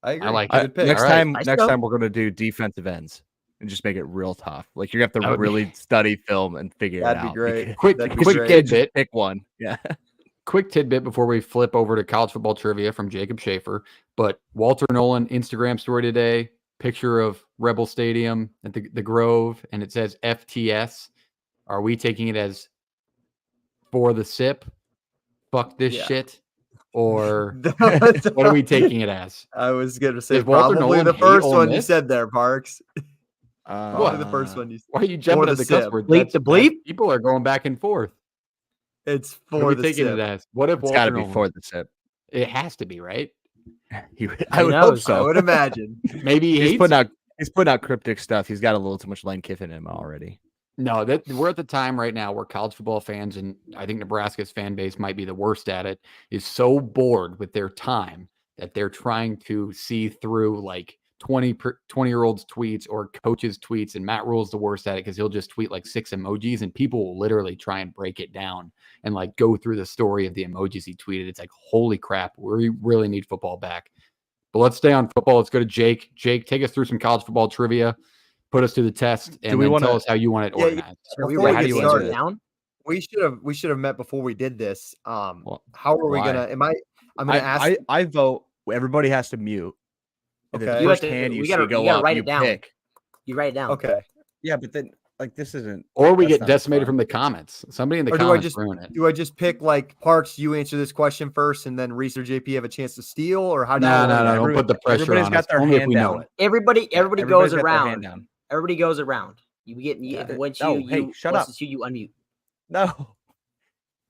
I like it. Next time we're going to do defensive ends and just make it real tough. Like you're going to have to really study film and figure it out. That'd be great. Quick tidbit. Pick one. Yeah. Quick tidbit before we flip over to college football trivia from Jacob Schaefer. But Walter Nolan Instagram story today, picture of Rebel Stadium at the Grove, and it says FTS. Are we taking it as for the sip? Fuck this shit. Or what are we taking it as? I was going to say Walter probably Nolan the first one you said there, Parks. Probably the first one you said. Why are you jumping at the cuss word? Bleep the bleep? People are going back and forth. It's what are for we the taking sip. it as? What if It's got to be for the sip? It has to be, right? I would hope knows? so. I would imagine. Maybe He's putting out cryptic stuff. He's got a little too much Lane Kiffin in him already. No, that we're at the time right now where college football fans, and I think Nebraska's fan base might be the worst at it, is so bored with their time that they're trying to see through like 20-year-olds tweets or coaches tweets. And Matt Rule's the worst at it because he'll just tweet like 6 emojis and people will literally try and break it down and like go through the story of the emojis he tweeted. It's like, holy crap, we really need football back. But let's stay on football. Let's go to Jake. Jake, take us through some college football trivia. Put us to the test, and then tell us how you want it organized. Are we Before ready we to get answer started, down? We should have met before we did this. Well, how are we why? gonna? I'm gonna ask. I vote. Everybody has to mute. And then Okay. the You first have to- hand we you gotta- see go you gotta up, write you it down. pick. You write it down. Okay. Yeah, but then like this isn't. Or we That's get not decimated fun. from the comments. Somebody in the Or do I comments just ruin it. do I just pick like Parks? You answer this question first, and then Reese or JP have a chance to steal, or how do No, you? no, no. Don't Everybody- put the pressure everybody's on got us. their Only if hand we know down. it. Everybody Everybody's goes got their hand around. down. Everybody goes around. You get Yeah. once No, you hey, shut once up. it's you unmute. No.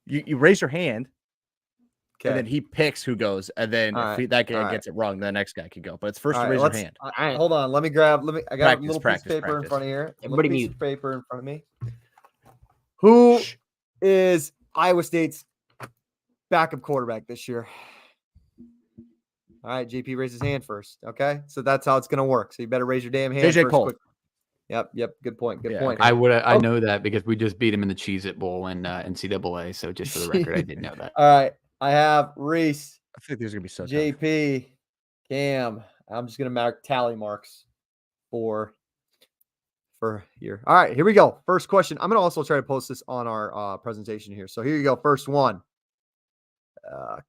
You raise your hand, Okay. and then he picks who goes, and then All if right, that guy all gets it wrong, the next guy can go. But it's first All to right, raise your let's- hand. All right. Hold on. Let me. I got a Practice, little piece practice, of paper in practice. front of here. Everybody Little piece mute. of paper in front of me. Who Shh. is Iowa State's backup quarterback this year? All right, JP raised his hand first. Okay, so that's how it's gonna work. So you better raise your damn hand JJ first. Cole. Quick. Yep. Good point. Good Yeah, point. I Oh. know that because we just beat him in the Cheez-It Bowl in NCAA. So just for the record, I did know that. All right, I have Reese, I think these are gonna be so tough. JP, Cam. I'm just gonna mark tally marks for here. All right, here we go. First question. I'm gonna also try to post this on our presentation here. So here you go. First one.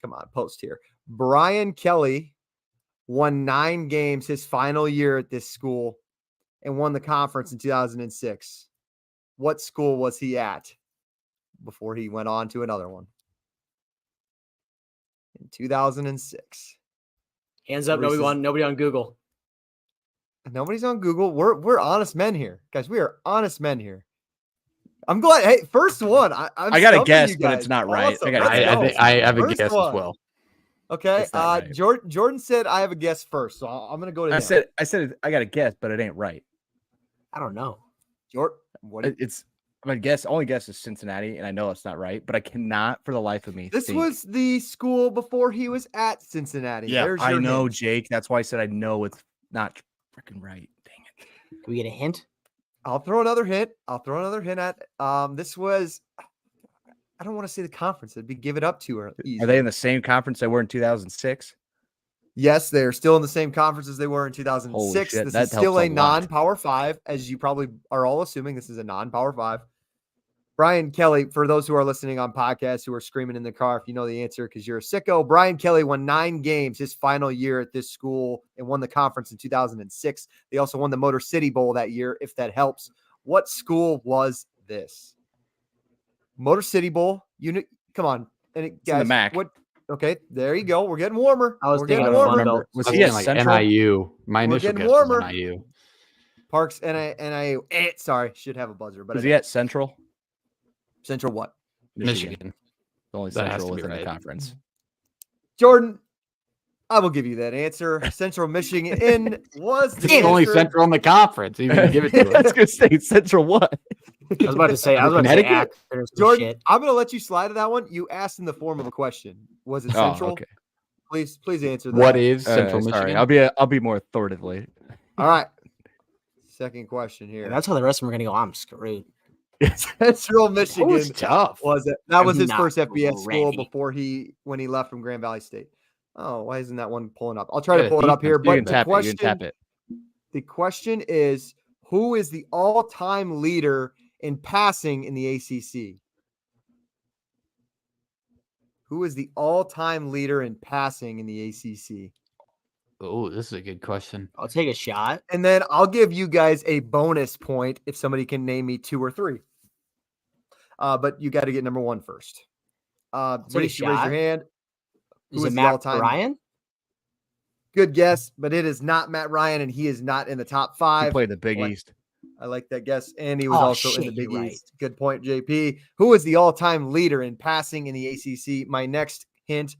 Come on, post here. Brian Kelly won 9 games his final year at this school and won the conference in 2006. What school was he at before he went on to another one? In 2006. Hands up. Reese's- Nobody on Google. Nobody's on Google. We're honest men here, guys. We are honest men here. I'm glad. Hey, first one. I got a stumping guess, you but it's guys. not right. Awesome. I gotta Let's guess. I go. think I have a First guess one. as well. Okay. It's not right. Jordan said I have a guess first, so I'm gonna go to I him. said I got a guess, but it ain't right. I don't know. Jordan. What? do you- It's my guess. Only guess is Cincinnati, and I know it's not right, but I cannot for the life of me. This think. was the school before he was at Cincinnati. Yeah, There's I your know, hint. Jake. That's why I said I know it's not freaking right. Dang it. Can we get a hint? I'll throw another hint. at. This was. I don't want to say the conference. It'd be give it up to her. Are they in the same conference they were in 2006? Yes, they're still in the same conference as they were in 2006. shit, This that is still helps a a lot. non-Power 5, as you probably are all assuming. This is a non-Power 5. Brian Kelly, for those who are listening on podcasts who are screaming in the car, if you know the answer because you're a sicko, Brian Kelly won 9 games his final year at this school and won the conference in 2006. They also won the Motor City Bowl that year, if that helps. What school was this? Motor City Bowl. Come on. And It's in the MAC. What? Okay, there you go. We're getting warmer. I was We're thinking getting of warmer. Fun Belt. Was I was he at thinking like Central? NIU. My We're initial getting guess warmer. was NIU. Parks NIU. Sorry, should have a buzzer, but Was I he at Central? Central what? Michigan. The only That has Central to be within the right. conference. Jordan, I will give you that answer. Central Michigan was the It's only answer. Central in the conference. Even to give it to I us. was gonna say Central what? I was about to say. Connecticut? Akron or some Jordan, shit. I'm going to let you slide to that one. You asked in the form of a question. Was it Oh, Central? okay. Please answer that. What is Central Sorry, Michigan? I'll be more authoritatively. All right. Second question here. That's how the rest of them are gonna go. I'm screwed. Central That Michigan was tough. was it? That was I'm his not first FBS school ready. when he left from Grand Valley State. Oh, why isn't that one pulling up? I'll try to Yeah, pull it up here. You But can the tap it. You question, can tap it. the question is, who is the all-time leader in passing in the ACC? Who is the all-time leader in passing in the ACC? Oh, this is a good question. I'll take a shot. And then I'll give you guys a bonus point if somebody can name me 2 or 3. But you got to get number 1 first. take a Reese, you raise shot. your hand. Is Who it is the Matt all-time- Ryan? Good guess, but it is not Matt Ryan, and he is not in the top He 5. played the Big Like- East. I like that guess. And he was Oh, also in the shit, Big you're right. East. Good point, JP. Who is the all-time leader in passing in the ACC? My next hint,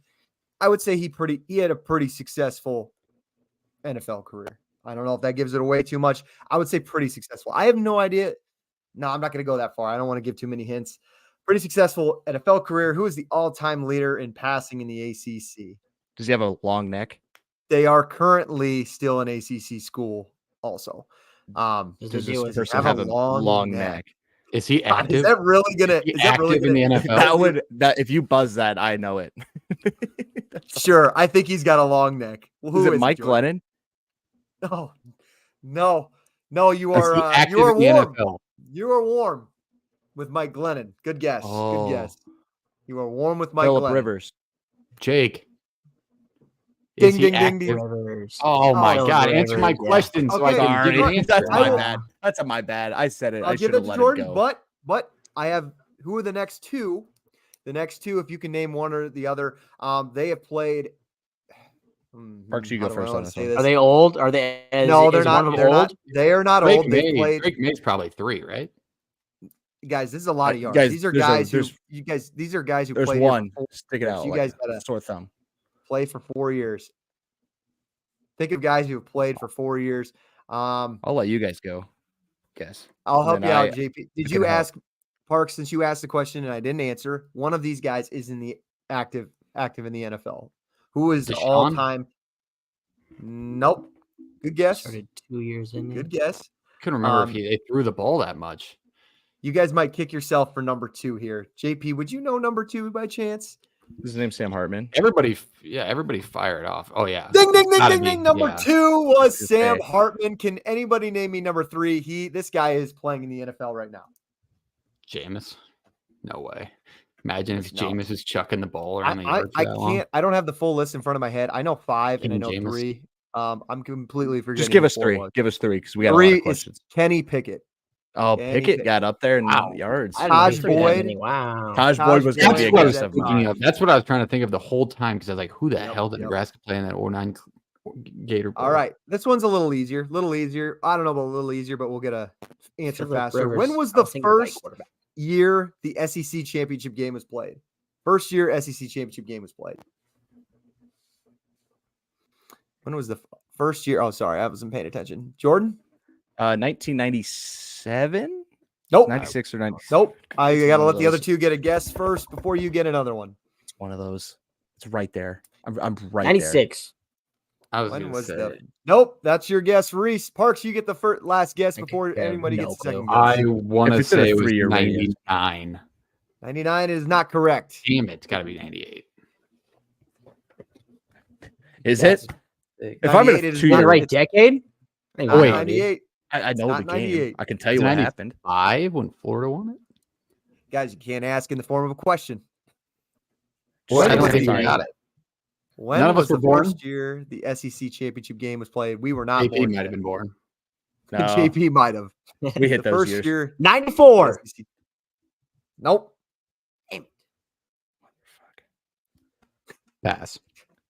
I would say he had a pretty successful NFL career. I don't know if that gives it away too much. I would say pretty successful. I have no idea. No, I'm not going to go that far. I don't want to give too many hints. Pretty successful NFL career. Who is the all-time leader in passing in the ACC? Does he have a long neck? They are currently still an ACC school also. Does this do with person have a long neck? Is he God, active? is that really gonna? Is Is he that really active in gonna? the NFL? That if you buzz that, I know it. Sure, I think he's got a long neck. Well, who Is it Mike Jordan? Glennon? No. You Is he are active you are in the warm. NFL? You are warm with Mike Glennon. Good guess. Oh. Good guess. You are warm with Mike Phillip Glennon. Rivers. Jake. Ding, Is he ding, ding, active? ding. Rivers. Oh my Oh, God! Rivers, Answer my yeah. question so I Okay, can give you Sorry, an that's answer. my will- bad. That's my bad. I said it. I'll I give should it have to let Jordan, it go. but I have who are the next two? The next two, if you can name one or the other, they have played. Parks, you go how do I first on wanna this say one. this? Are they old? Are they? No, they're is not. One of them They're old? not. They are not Drake old. They May. played. Drake May's probably 3, right? Guys, this is a lot of yards. Guys, These are there's a- guys who there's- you guys. These are guys who There's played here for one. 4 Stick it years. out. You like guys a gotta sore thumb. play for 4 years. Think of guys who have played for 4 years. I'll let you guys go. Guess. I'll And help then you out, I JP. Did can you help. ask Parks, since you asked the question and I didn't answer? One of these guys is in the active in the NFL. Who is Deshaun? all time? Nope. Good guess. Started 2 years in. Good guess. Couldn't remember if they threw the ball that much. You guys might kick yourself for number 2 here. JP, would you know number 2 by chance? His name's Sam Hartman. Everybody fired off. Oh yeah. Ding, ding, ding, Gotta ding, be, ding. Number yeah. 2 was Good Sam day. Hartman. Can anybody name me number 3? This guy is playing in the NFL right now. Jameis? No way. Imagine if No. Jameis is chucking the ball around the I yard for that long. can't. I don't have the full list in front of my head. I know 5 and I Kenny know Jameis. 3. I'm completely forgetting. Just give who us 4 3. was. Give us 3 because we got a lot 3 of is questions. Kenny Pickett. Oh, Kenny Pickett Pickett. got up there in Wow. yards. I didn't know Taj he threw that Boyd. many. Wow. Taj Taj Boyd was going to Boyd be That's what I was is aggressive. at thinking 5. of. That's what I was trying to think of the whole time because I was like, who the Yep, hell did yep. Nebraska play in that 09 Gator Bowl? All right, this one's a little easier. I don't know about a little easier, but we'll get a answer Phillip faster. Rivers, When was I the thinking of that first quarterback. year the SEC championship game was played? First year SEC championship game was played. When was the first year? Oh, sorry, I wasn't paying attention. Jordan? 1997, Nope. 96 or 90. Nope. I It's got to one let of the other those. two get a guess first before you get another one. It's one of those. It's right there. I'm right 96. I was When going was to the? say. Nope, that's your guess, Reese. Parks, you get the last guess I before have anybody no gets a second clue. guess. I want If to it's in a say it was 3-year radius. 99. 99 is not correct. Damn it. It's got to be 98. Is That's it? big. If I'm in 98 a is two Not the year, right. right decade? I think Not Wait. 98. I know not the game. 98. I can tell you It's what 90. happened. 5 when Florida won it? Guys, you can't ask in the form of a question. Well, When I don't was think the- we got it. When None of was us were the born? first year the SEC championship game was played? We were not JP born. might yet. have been born. No, JP might have. we hit The those first years. year. 94. SEC Nope. Pass.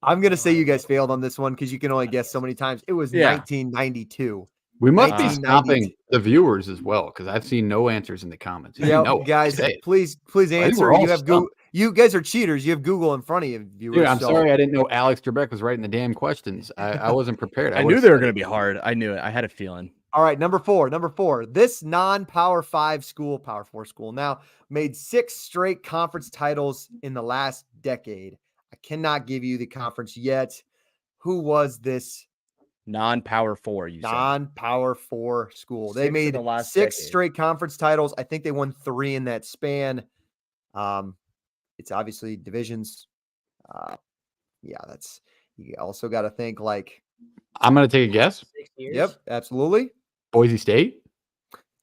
I'm gonna say you guys failed on this one because you can only guess so many times. It was Yeah. 1992. We must be 1992. stopping the viewers as well because I've seen no answers in the comments. You Yeah, know it. guys, Say it. please think answer. we're all You have Google. stumped. You guys are cheaters. You have Google in front of you, viewers. Dude, I'm so- sorry I didn't know Alex Trebek was writing the damn questions. I wasn't prepared. I knew would've they were said going it. to be hard. I knew it. I had a feeling. All right, number four. This non-Power 5 school, Power 4 school now made 6 straight conference titles in the last decade. I cannot give you the conference yet. Who was this Non-power 4, you said. non-Power 4 school? They 6 in made the last 6 decade. straight conference titles. I think they won 3 in that span. It's obviously divisions. Yeah, that's you also got to think like, I'm going to take a guess. 6 years. yep, absolutely. Boise State.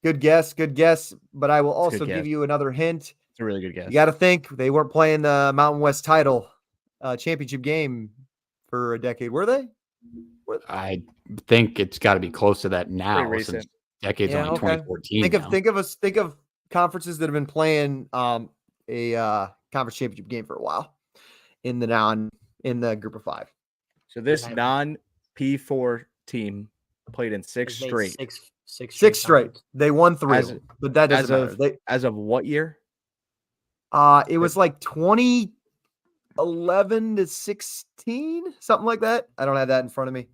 Good guess. But I will It's a also good give guess. you another hint. It's a really good guess. You got to think they weren't playing the Mountain West title championship game for a decade, were they? I think it's got to be close to that now. Pretty Since recent. decade's Yeah, only okay. 2014. Think of conferences that have been playing a conference championship game for a while in the group of 5. So this Okay. non-P4 team played in 6 They made straight. Six straight. They won 3, As- of them, but that doesn't as matter. of- As of what year? It was like 20. 11 to 16, something like that. I don't have that in front of me.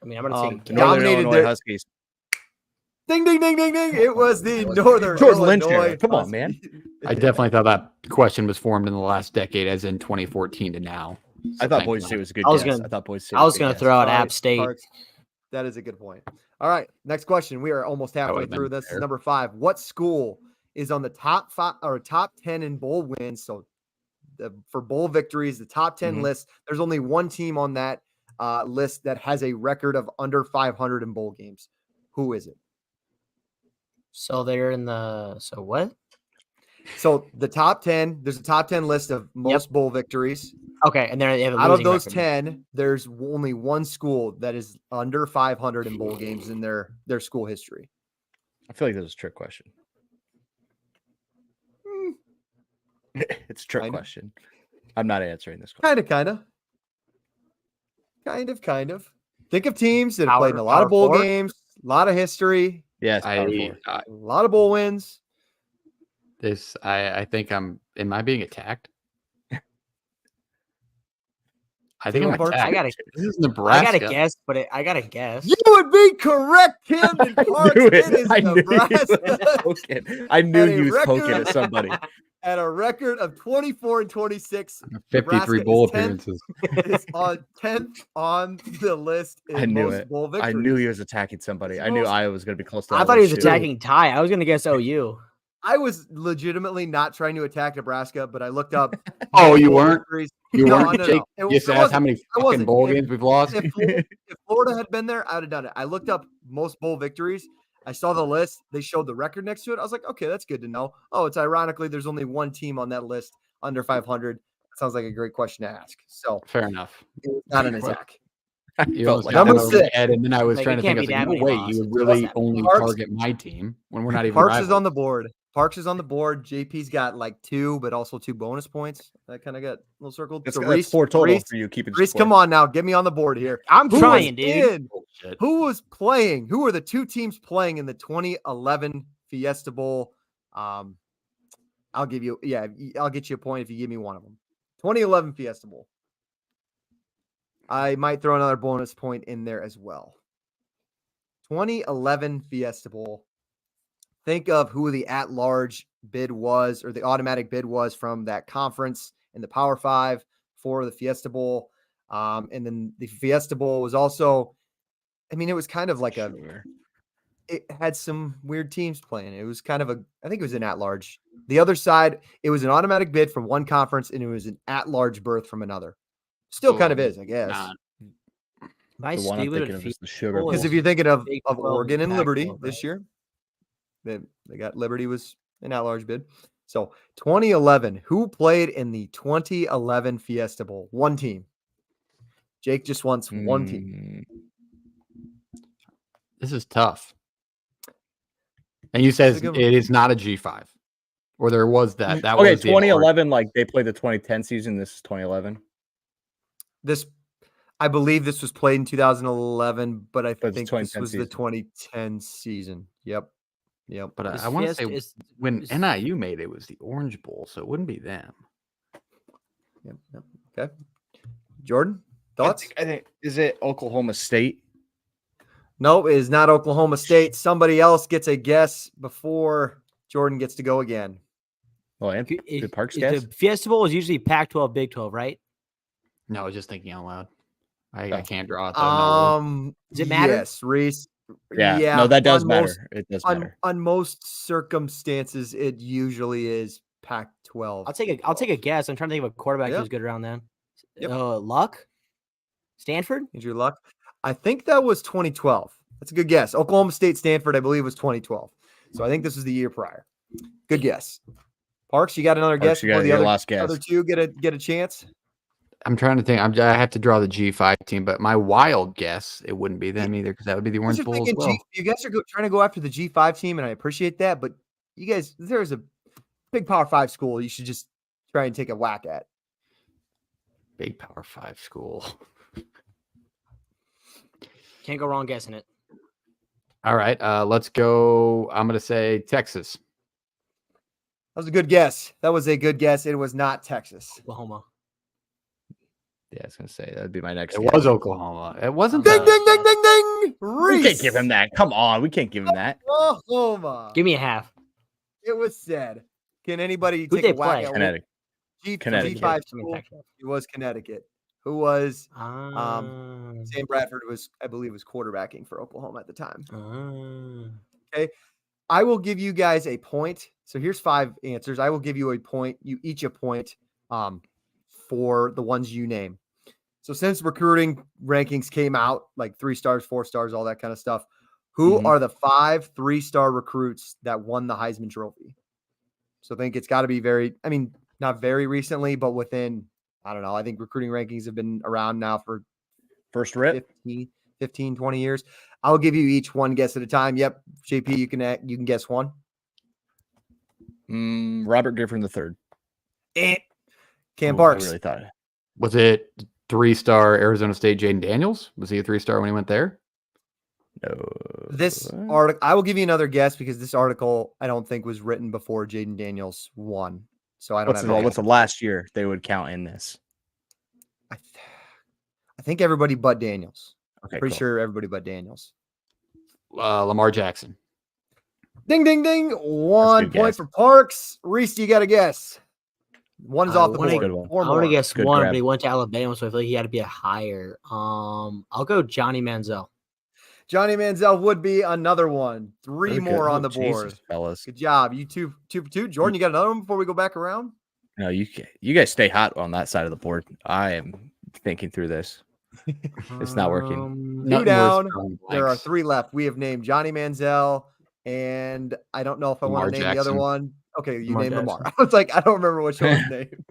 I mean, I'm going to take a The guess. Northern Dominated Illinois their- Huskies. Ding, ding, ding, ding, ding. It was the Northern George Lynch Illinois era. Come on, man. Huskies. I definitely thought that question was formed in the last decade, as in 2014 to now. I So thought thank Boise God. State was a good I was guess. gonna- I thought Boise State I was a going good to throw out All right, App State. Parks. That is a good point. All right, next question. We are almost halfway would've been through. This fair. is number 5. What school is on the top 5 or top 10 in bowl wins? So for bowl victories, the top 10 Mhm. list. There's only one team on that list that has a record of under 500 in bowl games. Who is it? So they're in the. So what? So the top 10. There's a top 10 list of most bowl victories. Okay, and they have a Out of losing those record. 10, there's only one school that is under 500 in bowl games in their school history. I feel like this is a trick question. It's a trick Kinda. question. I'm not answering this question. Kind of. Think of teams that have played in a lot Power of bowl four? games, a lot of history, Yes, Power I, Four. I a lot of bowl wins. I think am I being attacked? I think Two I'm parts. attacked. I gotta- This is I Nebraska. got to guess, but I got to guess. You would be correct, Camden I Parks. knew It it. is I knew he was Nebraska poking. I knew At a he was poking record- at somebody. at a record of 24 and 26. 53 Nebraska bowl is 10th. appearances. Is on 10th on the list in I knew most it. bowl victories. I knew he was attacking somebody. I knew Most- Iowa was going to be close to I that thought he was list, too. attacking Ty. I was going to guess OU. I was legitimately not trying to attack Nebraska, but I looked up. Oh, you bowl weren't? victories. You No, weren't? no, Jake, no. It you just it asked wasn't. how many fucking wasn't. bowl If- games we've lost. If Florida had been there, I would have done it. I looked up most bowl victories. I saw the list. They showed the record next to it. I was like, okay, that's good to know. Oh, it's ironically there's only one team on that list under 500. Sounds like a great question to ask. So Fair enough. it's not an attack. You Felt almost like got Number that over my 6. head, and then I was Like, trying it to think. can't I was be like, that no many way, losses. you would It really doesn't only Parks- target my team when we're not even Parks is rivals. on the board. Parks is on the board. JP's got like 2, but also 2 bonus points. That kind of got a little circled. That's, So that's 4 total Reese, for you keeping Reese, score. come on now. Get me on the board here. I'm Who trying, was dude. in- Bullshit. Who was playing? Who were the 2 teams playing in the 2011 Fiesta Bowl? I'll give you, I'll get you a point if you give me one of them. 2011 Fiesta Bowl. I might throw another bonus point in there as well. 2011 Fiesta Bowl. Think of who the at-large bid was, or the automatic bid was from that conference in the Power 5 for the Fiesta Bowl. And then the Fiesta Bowl was also, I mean, it was kind of like Sure. it had some weird teams playing. It was kind of I think it was an at-large. The other side, it was an automatic bid from one conference, and it was an at-large berth from another. Still kind of is, I guess. Nah. Am I The one I'm stupid thinking or of is the Sugar Bowl Because Bowl. if you're thinking of Big 12 Oregon and and Liberty Pac-12, this right? year, they got Liberty was an at-large bid. So 2011, who played in the 2011 Fiesta Bowl? One team. Jake just wants one team. This is tough. And you said That's a good one. it is not a G5, or there was that. That Okay, was the 2011, like they played the 2010 season. This is 2011. This, I believe this was played in 2011, but I But it's think this 2010 was the season. 2010 season. Yep. But Is I want to Fiesta- say is- when is- NIU made it was the Orange Bowl, so it wouldn't be them. Yep. Okay. Jordan, thoughts? I think is it Oklahoma State? No, it is not Oklahoma State. Somebody else gets a guess before Jordan gets to go again. Oh, and If- did Parks if guess? The Fiesta Bowl is usually Pac-12, Big 12, right? No, I was just thinking out loud. I Oh. can't draw it. Though, no. Does it matter? Yes, Reese. Yeah, no, that does on matter. most- It does on, matter. on most circumstances, it usually is Pac-12. I'll take a guess. I'm trying to think of a quarterback Yep. who was good around then. Yep. Luck? Stanford? Andrew Luck. I think that was 2012. That's a good guess. Oklahoma State, Stanford, I believe, was 2012. So I think this was the year prior. Good guess. Parks, you got another Parks, guess you before got the your other, last guess. other two get a chance? I'm trying to think. I have to draw the G5 team, but my wild guess it wouldn't be them either because that would be the You guys Orange are Bowl as thinking well. you guys are trying to go after the G5 team, and I appreciate that. But you guys, there's a big Power 5 school you should just try and take a whack at. Big Power 5 school. Can't go wrong guessing it. All right, let's go. I'm going to say Texas. That was a good guess. That was a good guess. It was not Texas. Oklahoma. Yeah, I was gonna say that'd be my next. It guess. was Oklahoma. It wasn't. Ding, ding, ding, ding, ding. We can't give him Reese. that. Come on, we can't give him that. Oklahoma. Give me a half. It was said. Can anybody Who'd take they a whack play? at Connecticut. G5 Connecticut. school? It was Connecticut. Who was Ah. Sam Bradford I believe was quarterbacking for Oklahoma at the time. Okay. I will give you guys a point. So here's 5 answers. I will give you a point. You each a point for the ones you name. So since recruiting rankings came out, like 3 stars, 4 stars, all that kind of stuff, who are the 5 3-star recruits that won the Heisman Trophy? So I think it's got to be not very recently, but within, I don't know. I think recruiting rankings have been around now for First rip. 15, 20 years. I'll give you each one guess at a time. Yep. JP, you can guess one. Robert Griffin III. Cam Parks. I really thought. Was it 3-star Arizona State Jaden Daniels? Was he a 3-star when he went there? No. This article, I will give you another guess because this article I don't think was written before Jaden Daniels won. So I don't have what's the last year they would count in this? I think everybody but Daniels. Okay, Pretty cool. sure everybody but Daniels. Lamar Jackson. Ding, ding, ding. 1 good point guess. for Parks. Reese, you got a guess. One's off the board. Good one. Four I want to more. guess Good one, grab. but he went to Alabama, so I feel like he had to be a higher. I'll go Johnny Manziel. Johnny Manziel would be another one. 3 Very more good. on the Jesus, board. fellas. Good job. You two for two. Jordan, you got another one before we go back around? No, you guys stay hot on that side of the board. I am thinking through this. It's not working. 2 Nothing worse down. than filling There are blanks. 3 left. We have named Johnny Manziel, and I don't know if I want Lamar to name the other Jackson. one. Okay, you Lamar named Lamar. Jackson. I was like, I don't remember which one's name.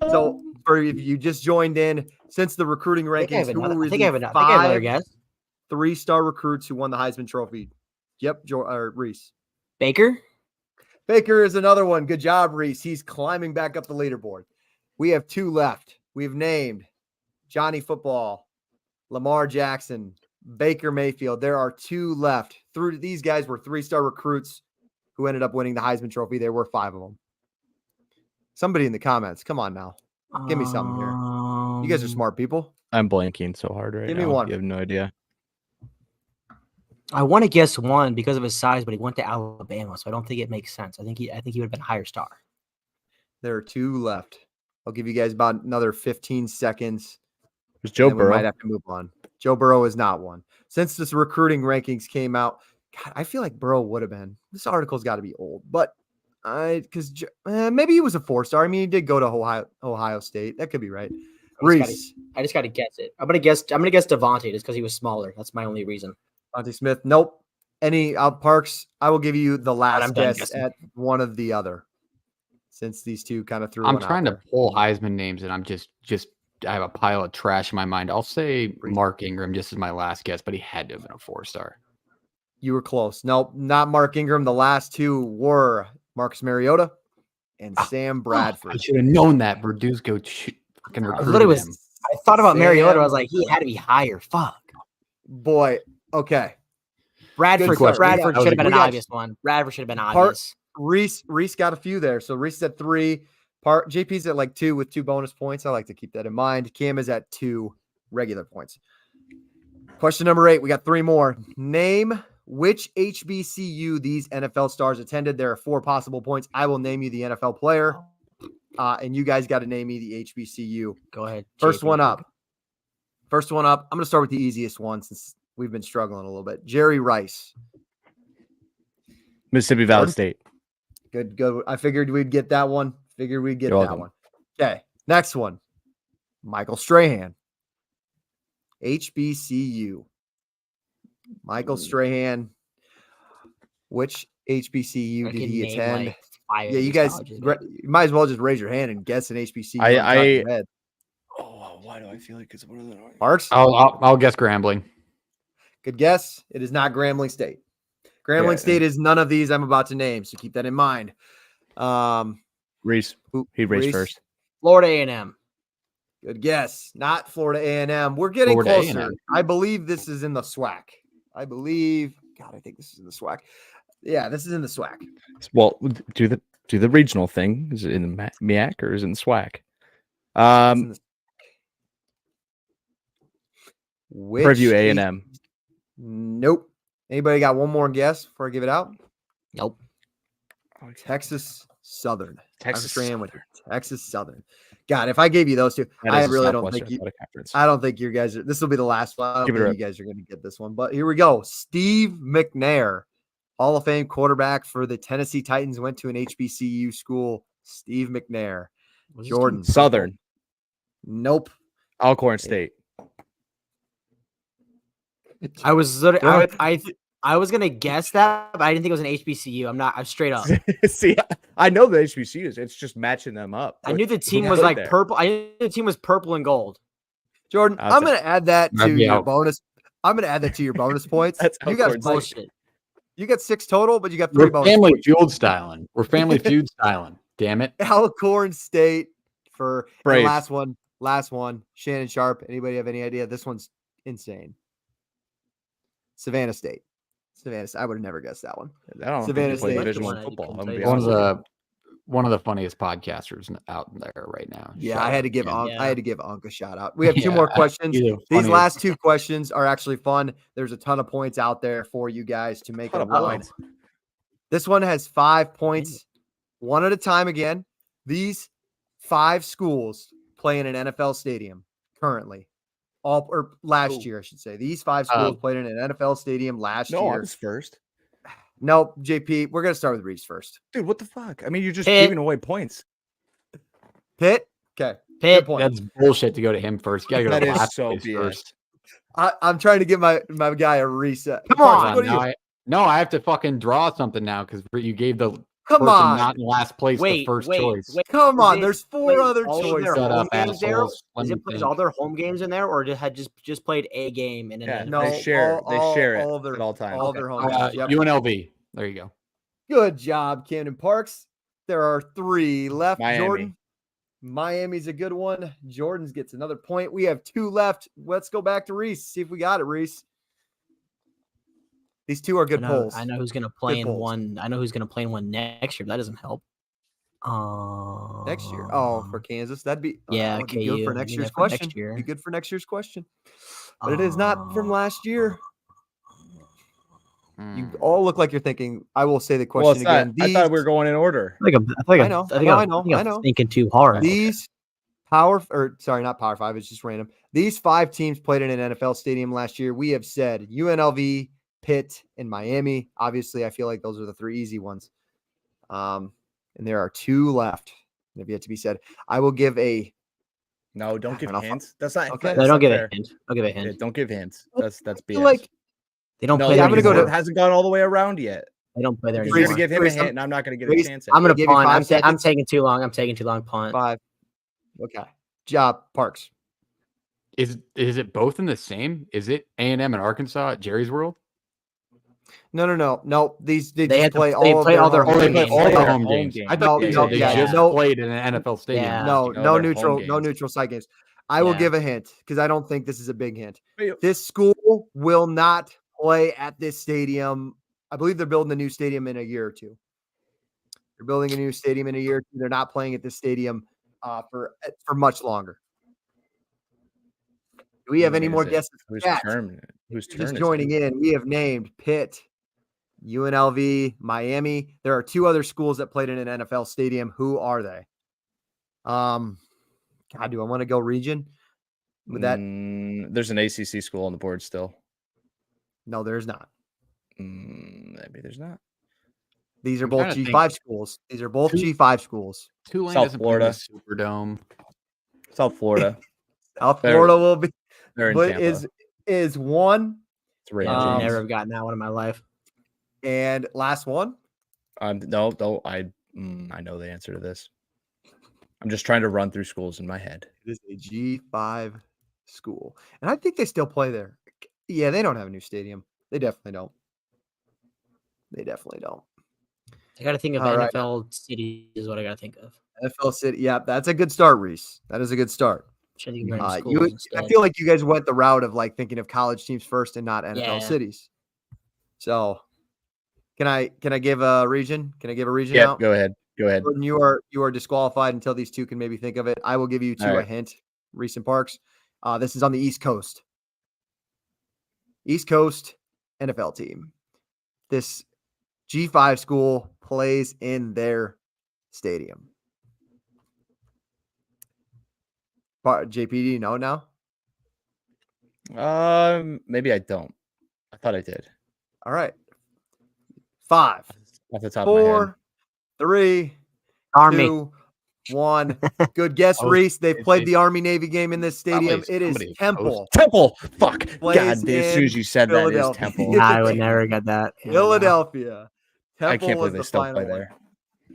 So, for if you just joined in, since the recruiting I think I rankings, have who another, were I think I the have another 5 guess. 3-star recruits who won the Heisman Trophy? Yep, Reese. Baker? Baker is another one. Good job, Reese. He's climbing back up the leaderboard. We have 2 left. We've named Johnny Football, Lamar Jackson, Baker Mayfield. There are 2 left. These guys were 3-star recruits who ended up winning the Heisman Trophy. There were 5 of them. Somebody in the comments, come on now. Give me something here. You guys are smart people. I'm blanking so hard right now. Give me one. You have no idea. I want to guess one because of his size, but he went to Alabama, so I don't think it makes sense. I think he would have been a higher star. There are 2 left. I'll give you guys about another 15 seconds. There's Joe We Burrow. might have to move on. Joe Burrow is not one. Since this recruiting rankings came out, God, I feel like Burrow would have been. This article's got to be old, but maybe he was a 4-star. I mean, he did go to Ohio State. That could be right. Reese, I just got to guess it. I'm gonna guess Devontae just because he was smaller. That's my only reason. Monty Smith. Nope. Parks. I will give you the last I'm done guess guessing. at one of the other. Since these 2 kind of threw. I'm one out trying to there. pull Heisman names, and I'm just I have a pile of trash in my mind. I'll say Mark Ingram just as my last guess, but he had to have been a 4-star. You were close. Nope, not Mark Ingram. The last 2 were Marcus Mariota and Sam Bradford. I should have known that. Verduzco fucking recruited him. I thought about Mariota. I Sam was like, he had to be higher. Fuck. Boy, okay. Bradford question. should have been We an got- obvious one. Bradford should have been obvious. Reese got a few there. So Reese is at 3. JP's at like 2 with 2 bonus points. I like to keep that in mind. Cam is at 2 regular points. Question number 8. We got 3 more. Name which HBCU these NFL stars attended. There are 4 possible points. I will name you the NFL player, and you guys got to name me the HBCU. Go ahead. First JP. one up. I'm going to start with the easiest one since we've been struggling a little bit. Jerry Rice. Mississippi Valley State. Good. I figured we'd get that one. You're that welcome. one. Okay. Next one. Michael Strahan. HBCU. Michael Strahan. Which HBCU I did can he name, attend? like, 5 of Yeah, you these guys colleges, you might as well just raise your hand and guess an HBCU. I- on top of your head. Oh, why do I feel like it's one of the Marks? I'll guess Grambling. Good guess. It is not Grambling State. Grambling Yeah. State is none of these I'm about to name, so keep that in mind. Reese. He raced Reese? first. Florida A&M. Good guess. Not Florida A&M. We're getting Florida closer. A&M. I believe this is in the SWAC. I think this is in the SWAC. Yeah, this is in the SWAC. Well, do the regional thing. Is it in the MEAC or is it in SWAC? Purdue A&M. Nope. Anybody got one more guess before I give it out? Nope. Texas Southern. Texas Southern. God, if I gave you those two, I really don't think you. Conference. I don't think you guys are. This will be the last one. I don't think you guys are going to get this one. But here we go. Steve McNair, Hall of Fame quarterback for the Tennessee Titans, went to an HBCU school. Steve McNair. Jordan. Southern. Nope. Alcorn State. I was literally, I was gonna guess that, but I didn't think it was an HBCU. I'm straight up. See, I know the HBCUs. It's just matching them up. I knew the team was like purple. I knew the team was purple and gold. Jordan, I'm gonna add that to your bonus. I'm gonna add that to your bonus points. You got bullshit. You got 6 total, but you got 3 We're bonus family points. feud styling. We're family feud styling. Damn it. Alcorn State for Braves. Last one. Shannon Sharp. Anybody have any idea? This one's insane. Savannah State. I would have never guessed that one. I don't Savannah know State. Division I football. One of the funniest podcasters out there right now. Yeah, I had to give Unc a shout out. We have 2 more questions. These last 2 questions are actually fun. There's a ton of points out there for you guys to make a run. This one has 5 points, one at a time again. These 5 schools play in an NFL stadium currently. Last year, I should say. These 5 schools played in an NFL stadium last year. No, I was first. No, JP, we're going to start with Reese first. Dude, what the fuck? I mean, you're just giving away points. Pitt? Okay. Pitt. That's bullshit to go to him first. You gotta go to last place first. I'm trying to give my guy a reset. Come on. No, I have to fucking draw something now because you gave the person not in last place the first choice. Come on. There's 4 other choices. Is it plays all their home games in there, or had just played a game in an No, they share it at all times. All their home games. Yep. UNLV. There you go. Good job, Camden Parks. There are 3 left. Miami. Jordan. Miami's a good one. Jordan's gets another point. We have 2 left. Let's go back to Reese. See if we got it, Reese. These 2 are good polls. I know who's going to play in one. I know who's going to play in one next year. That doesn't help. Next year. Oh, for Kansas. That'd be be good for next year's question. Be good for next year's question. But it is not from last year. You all look like you're thinking. I will say the question again. I thought we were going in order. I know. I'm thinking too hard. These not Power 5. It's just random. These 5 teams played in an NFL stadium last year. We have said UNLV, Pitt, and Miami. Obviously, I feel like those are the 3 easy ones. And there are 2 left that have yet to be said. I will give a. No, don't give hints. That's not okay. No, don't give a hint. Don't give a hint. Yeah, don't give hints. That's BS. Like they don't play. I'm gonna go to. It hasn't gone all the way around yet. They don't play there anymore. You're gonna give him a hint, and I'm not gonna get a chance. I'm gonna punt. I'm taking too long. Punt. 5. Okay. Job Parks. Is it both in the same? Is it A&M and Arkansas at Jerry's World? No. They play all their home games. I thought they just played in an NFL stadium. Yeah. No neutral site games. I will give a hint because I don't think this is a big hint. This school will not play at this stadium. I believe they're building a new stadium in a year or 2. They're building a new stadium in a year or 2. They're not playing at this stadium for much longer. Do we have any more guesses? Whose turn just joining in? We have named Pitt, UNLV, Miami. There are 2 other schools that played in an NFL stadium. Who are they? God, do I want to go region with that? There's an ACC school on the board still. No, there's not. Maybe there's not. These are both G5 schools. These are both G5 schools. Tulane South Florida, Superdome. South Florida. South Florida will be. They're in but Tampa. is one. It's random. I've never gotten that one in my life. And last one. No. I know the answer to this. I'm just trying to run through schools in my head. It is a G5 school. And I think they still play there. Yeah, they don't have a new stadium. They definitely don't. I got to think of NFL cities is what I got to think of. NFL city. Yeah, that's a good start, Reese. That is a good start. I feel like you guys went the route of like thinking of college teams first and not NFL cities. So can I give a region? Can I give a region out? Go ahead. Go ahead. Jordan, you are disqualified until these two can maybe think of it. I will give you two a hint. Recent Parks. This is on the East Coast. East Coast NFL team. This G5 school plays in their stadium. JP, do you know now? Maybe I don't. I thought I did. All right. 5, off the top of my head. 4, 3, Army. 2, 1. Good guess, Reese. They've played the Army Navy game in this stadium. It is Temple. Temple. Fuck. Plays God, as soon as you said that, it is Temple. I would never get that. Philadelphia. Temple I can't believe was they the still final play there.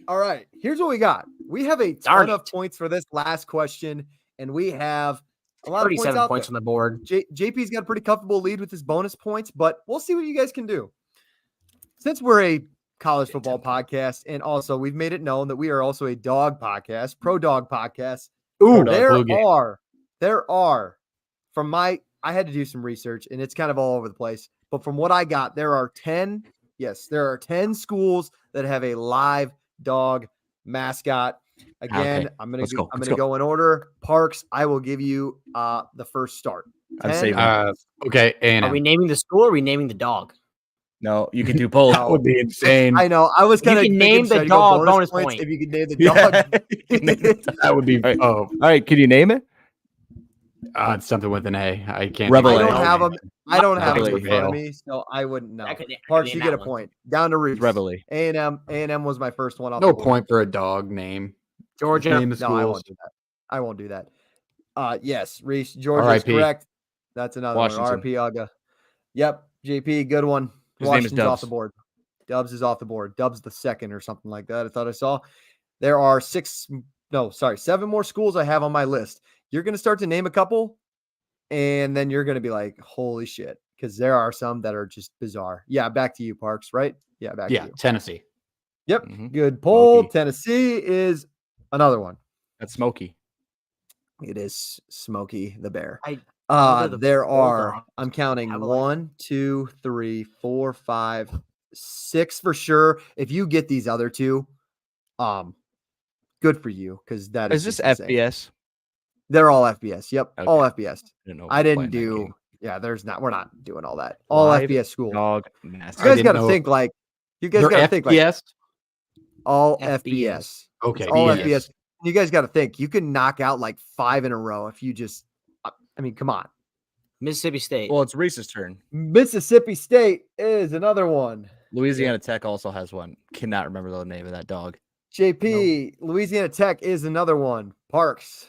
All right. Here's what we got. We have a ton of points for this last question, and we have a lot of points 37 out points there. on the board. JP's got a pretty comfortable lead with his bonus points, but we'll see what you guys can do. Since we're a college football podcast, and also we've made it known that we are also a dog podcast, pro dog podcast. Ooh, there are I had to do some research, and it's kind of all over the place, but from what I got, there are 10 schools that have a live dog mascot. Again, I'm going to go in order. Parks, I will give you the first start. Okay. And are we naming the school or are we naming the dog? No, you can do both. That would be insane. I know. I was kind of name the dog bonus point. If you could name the dog. That would be. All right. Can you name it? It's something with an A. I can't. Revelation. I don't have them in front of me, so I wouldn't know. Parks, you get a point. Down to Reese. Reveille. A&M was my first one. No point for a dog name. Georgia. Name of no, I won't do that. Yes, Reese. Georgia is correct. That's another Washington. one. RP Uga. Yep. JP, good one. His name is Washington's Dubs. off the board. Dubs is off the board. Dubs the second or something like that. I thought I saw. There are 7 more schools I have on my list. You're going to start to name a couple, and then you're going to be like, holy shit, because there are some that are just bizarre. Yeah, back to you, Parks, right? Yeah, back to you. Tennessee. Yep, good poll. Smokey. Tennessee is another one. That's Smokey. It is Smokey the Bear. There are, I'm counting 1, 2, 3, 4, 5, 6 for sure. If you get these other two, good for you, because that Is this FBS? They're all FBS. Yep, Okay. all FBS. I didn't do. Yeah, we're not doing all that. All Live FBS schools. Dog You mascot. guys got to think like. You guys got to think like FBS. all FBS. FBS. Okay. All BS. FBS. You guys got to think you can knock out like 5 in a row if you just. I mean, come on. Mississippi State. Well, it's Reese's turn. Mississippi State is another one. Louisiana Tech also has one. Cannot remember the name of that dog. JP, Louisiana Tech is another one. Parks.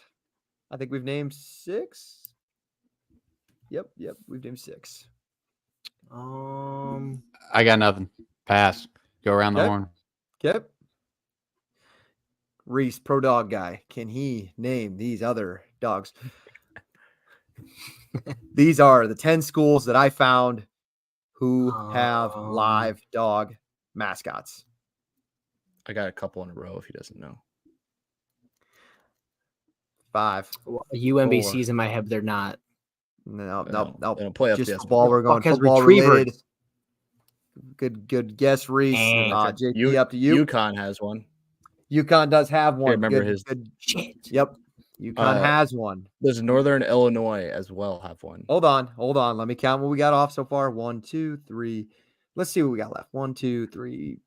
I think we've named 6. Yep, we've named 6. I got nothing. Pass. Go around the horn. Yep. Reese, pro dog guy. Can he name these other dogs? These are the 10 schools that I found who have live dog mascots. I got a couple in a row if he doesn't know. 5. UMBC's in my head, but they're not. No. They don't play Just FBS. football. We're going football related. Good guess, Reese. JP, up to you. UConn has one. UConn does have one. Remember his. Shit. Yep. UConn has one. There's Northern Illinois as well have one. Hold on. Let me count what we got off so far. 1, 2, 3. Let's see what we got left. 1, 2, 3.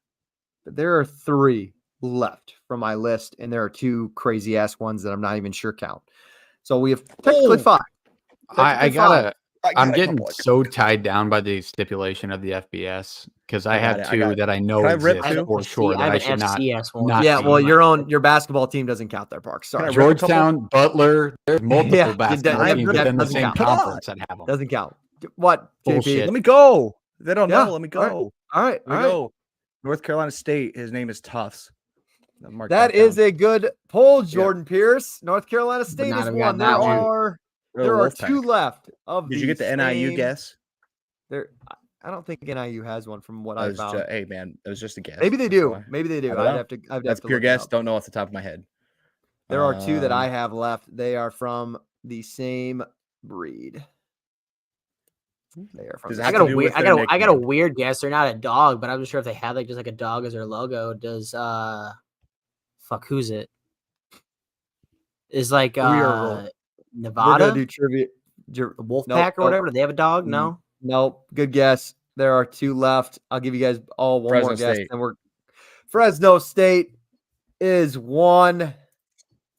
There are 3 left from my list, and there are 2 crazy ass ones that I'm not even sure count. So we have technically 5. I'm getting so tied down by the stipulation of the FBS because I have 2 that I know exist for sure that I should not. Yeah, well, your basketball team doesn't count their Parks. Sorry, Georgetown, Butler. There's multiple basketball teams within the same count. conference that have them. Doesn't count. What? Bullshit. Let me go. They don't know. Let me go. All right. Go. North Carolina State. His name is Tufts. That is a good poll, Jordan Pierce. North Carolina State is one. There are 2 left. Did you get the NIU guess? I don't think NIU has one from what I found. Hey man, it was just a guess. Maybe they do. I'd have to. That's pure guess. Don't know off the top of my head. There are 2 that I have left. They are from the same breed. They are from. I got a weird guess. They're not a dog, but I'm not sure if they have just like a dog as their logo. Does Fuck, who's it? Is like We are rolling. We're Nevada, gonna do trivia. the Wolfpack or whatever. Do they have a dog? No. Nope. Good guess. There are 2 left. I'll give you guys all one more guess, and we're Fresno State is 1.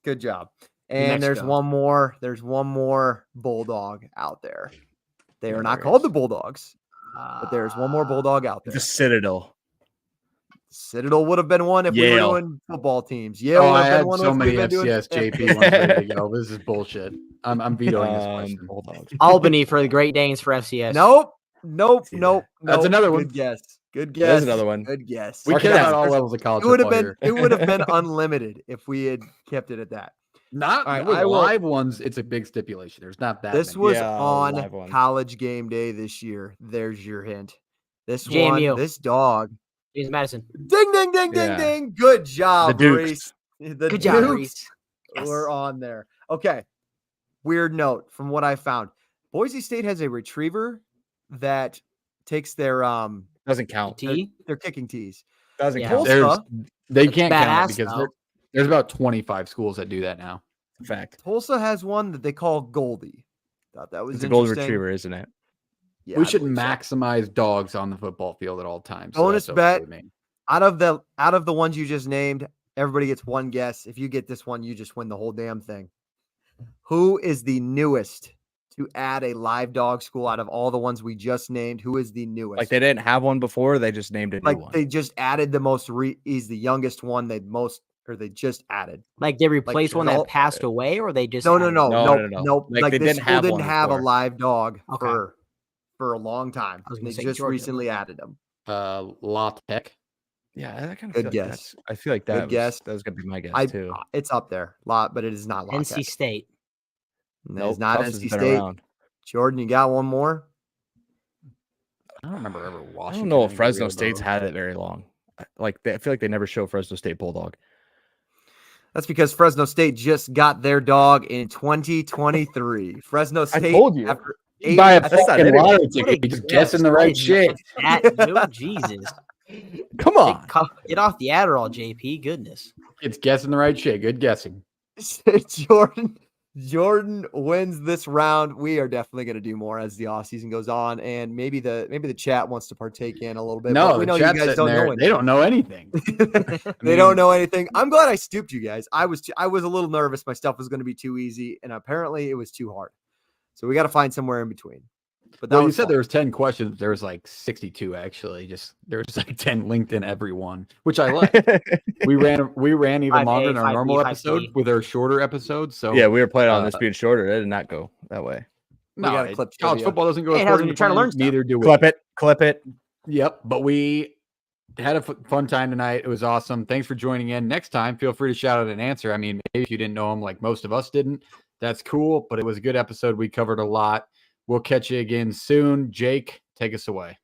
Good job. And there's one more. There's one more Bulldog out there. They are not called the Bulldogs, but there's one more Bulldog out there. The Citadel. Citadel would have been one if we were doing football teams. Yale would I have been had one. so many FCS JP ones ready to go. This is bullshit. I'm vetoing this question. Bulldogs. Albany for the Great Danes for FCS. Nope. That's another one. Good guess. Good guess. There's another one. Good guess. We care about all levels of college. It would have been unlimited if we had kept it at that. Not right, with live ones. It's a big stipulation. There's not that. This many. was on College Game Day this year. There's your hint. This JMU. one, this dog. James Madison. Ding, ding, ding, ding, ding. Good job, The Reese. The Good job, Dukes Reese. Yes. were on there. Okay. Weird note from what I found. Boise State has a retriever that takes their Doesn't count. T. their kicking tees. Doesn't Yeah. count. Tulsa, They can't count badass, it because though. there's about 25 schools that do that now. Fact. Tulsa has one that they call Goldie. Thought that was It's a golden interesting. retriever, isn't it? Yeah, We I should believe so. maximize dogs on the football field at all times. Bonus that's bet. okay with me. Out of the ones you just named, everybody gets one guess. If you get this one, you just win the whole damn thing. Who is the newest to add a live dog school out of all the ones we just named? Who is the newest? Like they didn't have one before, they just named a new one. They just added the most. He's the youngest one. They just added. Like they replaced one that adult- passed away, or they just No. No. Like they this didn't school have didn't one have a before. live dog Okay. for a long time. I was And gonna they say just Georgia. recently added them. La Tech. Yeah, that kind of Good guess. I feel like that guess. that was gonna be my guess I too. It's up there, but it is not La NC Tech. State. It's not Tufts has NC been State. around. Jordan, you got one more? I don't remember ever I watching. don't know if any Fresno real State's dogs. had it very long. I feel like they never show Fresno State Bulldog. That's because Fresno State just got their dog in 2023. Fresno State. told you. After You buy a That's not fucking it. lottery What a ticket. You just guess. guessing the right shit. Jesus. Come on. Get off the Adderall, JP. Goodness. It's guessing the right shit. Good guessing. Jordan wins this round. We are definitely going to do more as the offseason goes on, and maybe the chat wants to partake in a little bit. No, but we know the you chat's guys sitting don't there. know They don't know anything. They don't know anything. I'm glad I stooped you guys. I was a little nervous. My stuff was going to be too easy, and apparently it was too hard. So we got to find somewhere in between. But Well, you said there was 10 questions. There was like 62 actually. There was like 10 linked in every one, which I like. we ran even 5A, longer than our 5B, normal 5C. episode with our shorter episodes. So Yeah, we were playing on this being shorter. It did not go that way. no, gotta clip college trivia. football doesn't go Hey, according you're to trying to plan. learn stuff. Neither do we. Clip it. Yep. But we had a fun time tonight. It was awesome. Thanks for joining in. Next time, feel free to shout out an answer. I mean, maybe if you didn't know them like most of us didn't, that's cool. But it was a good episode. We covered a lot. We'll catch you again soon. Jake, take us away.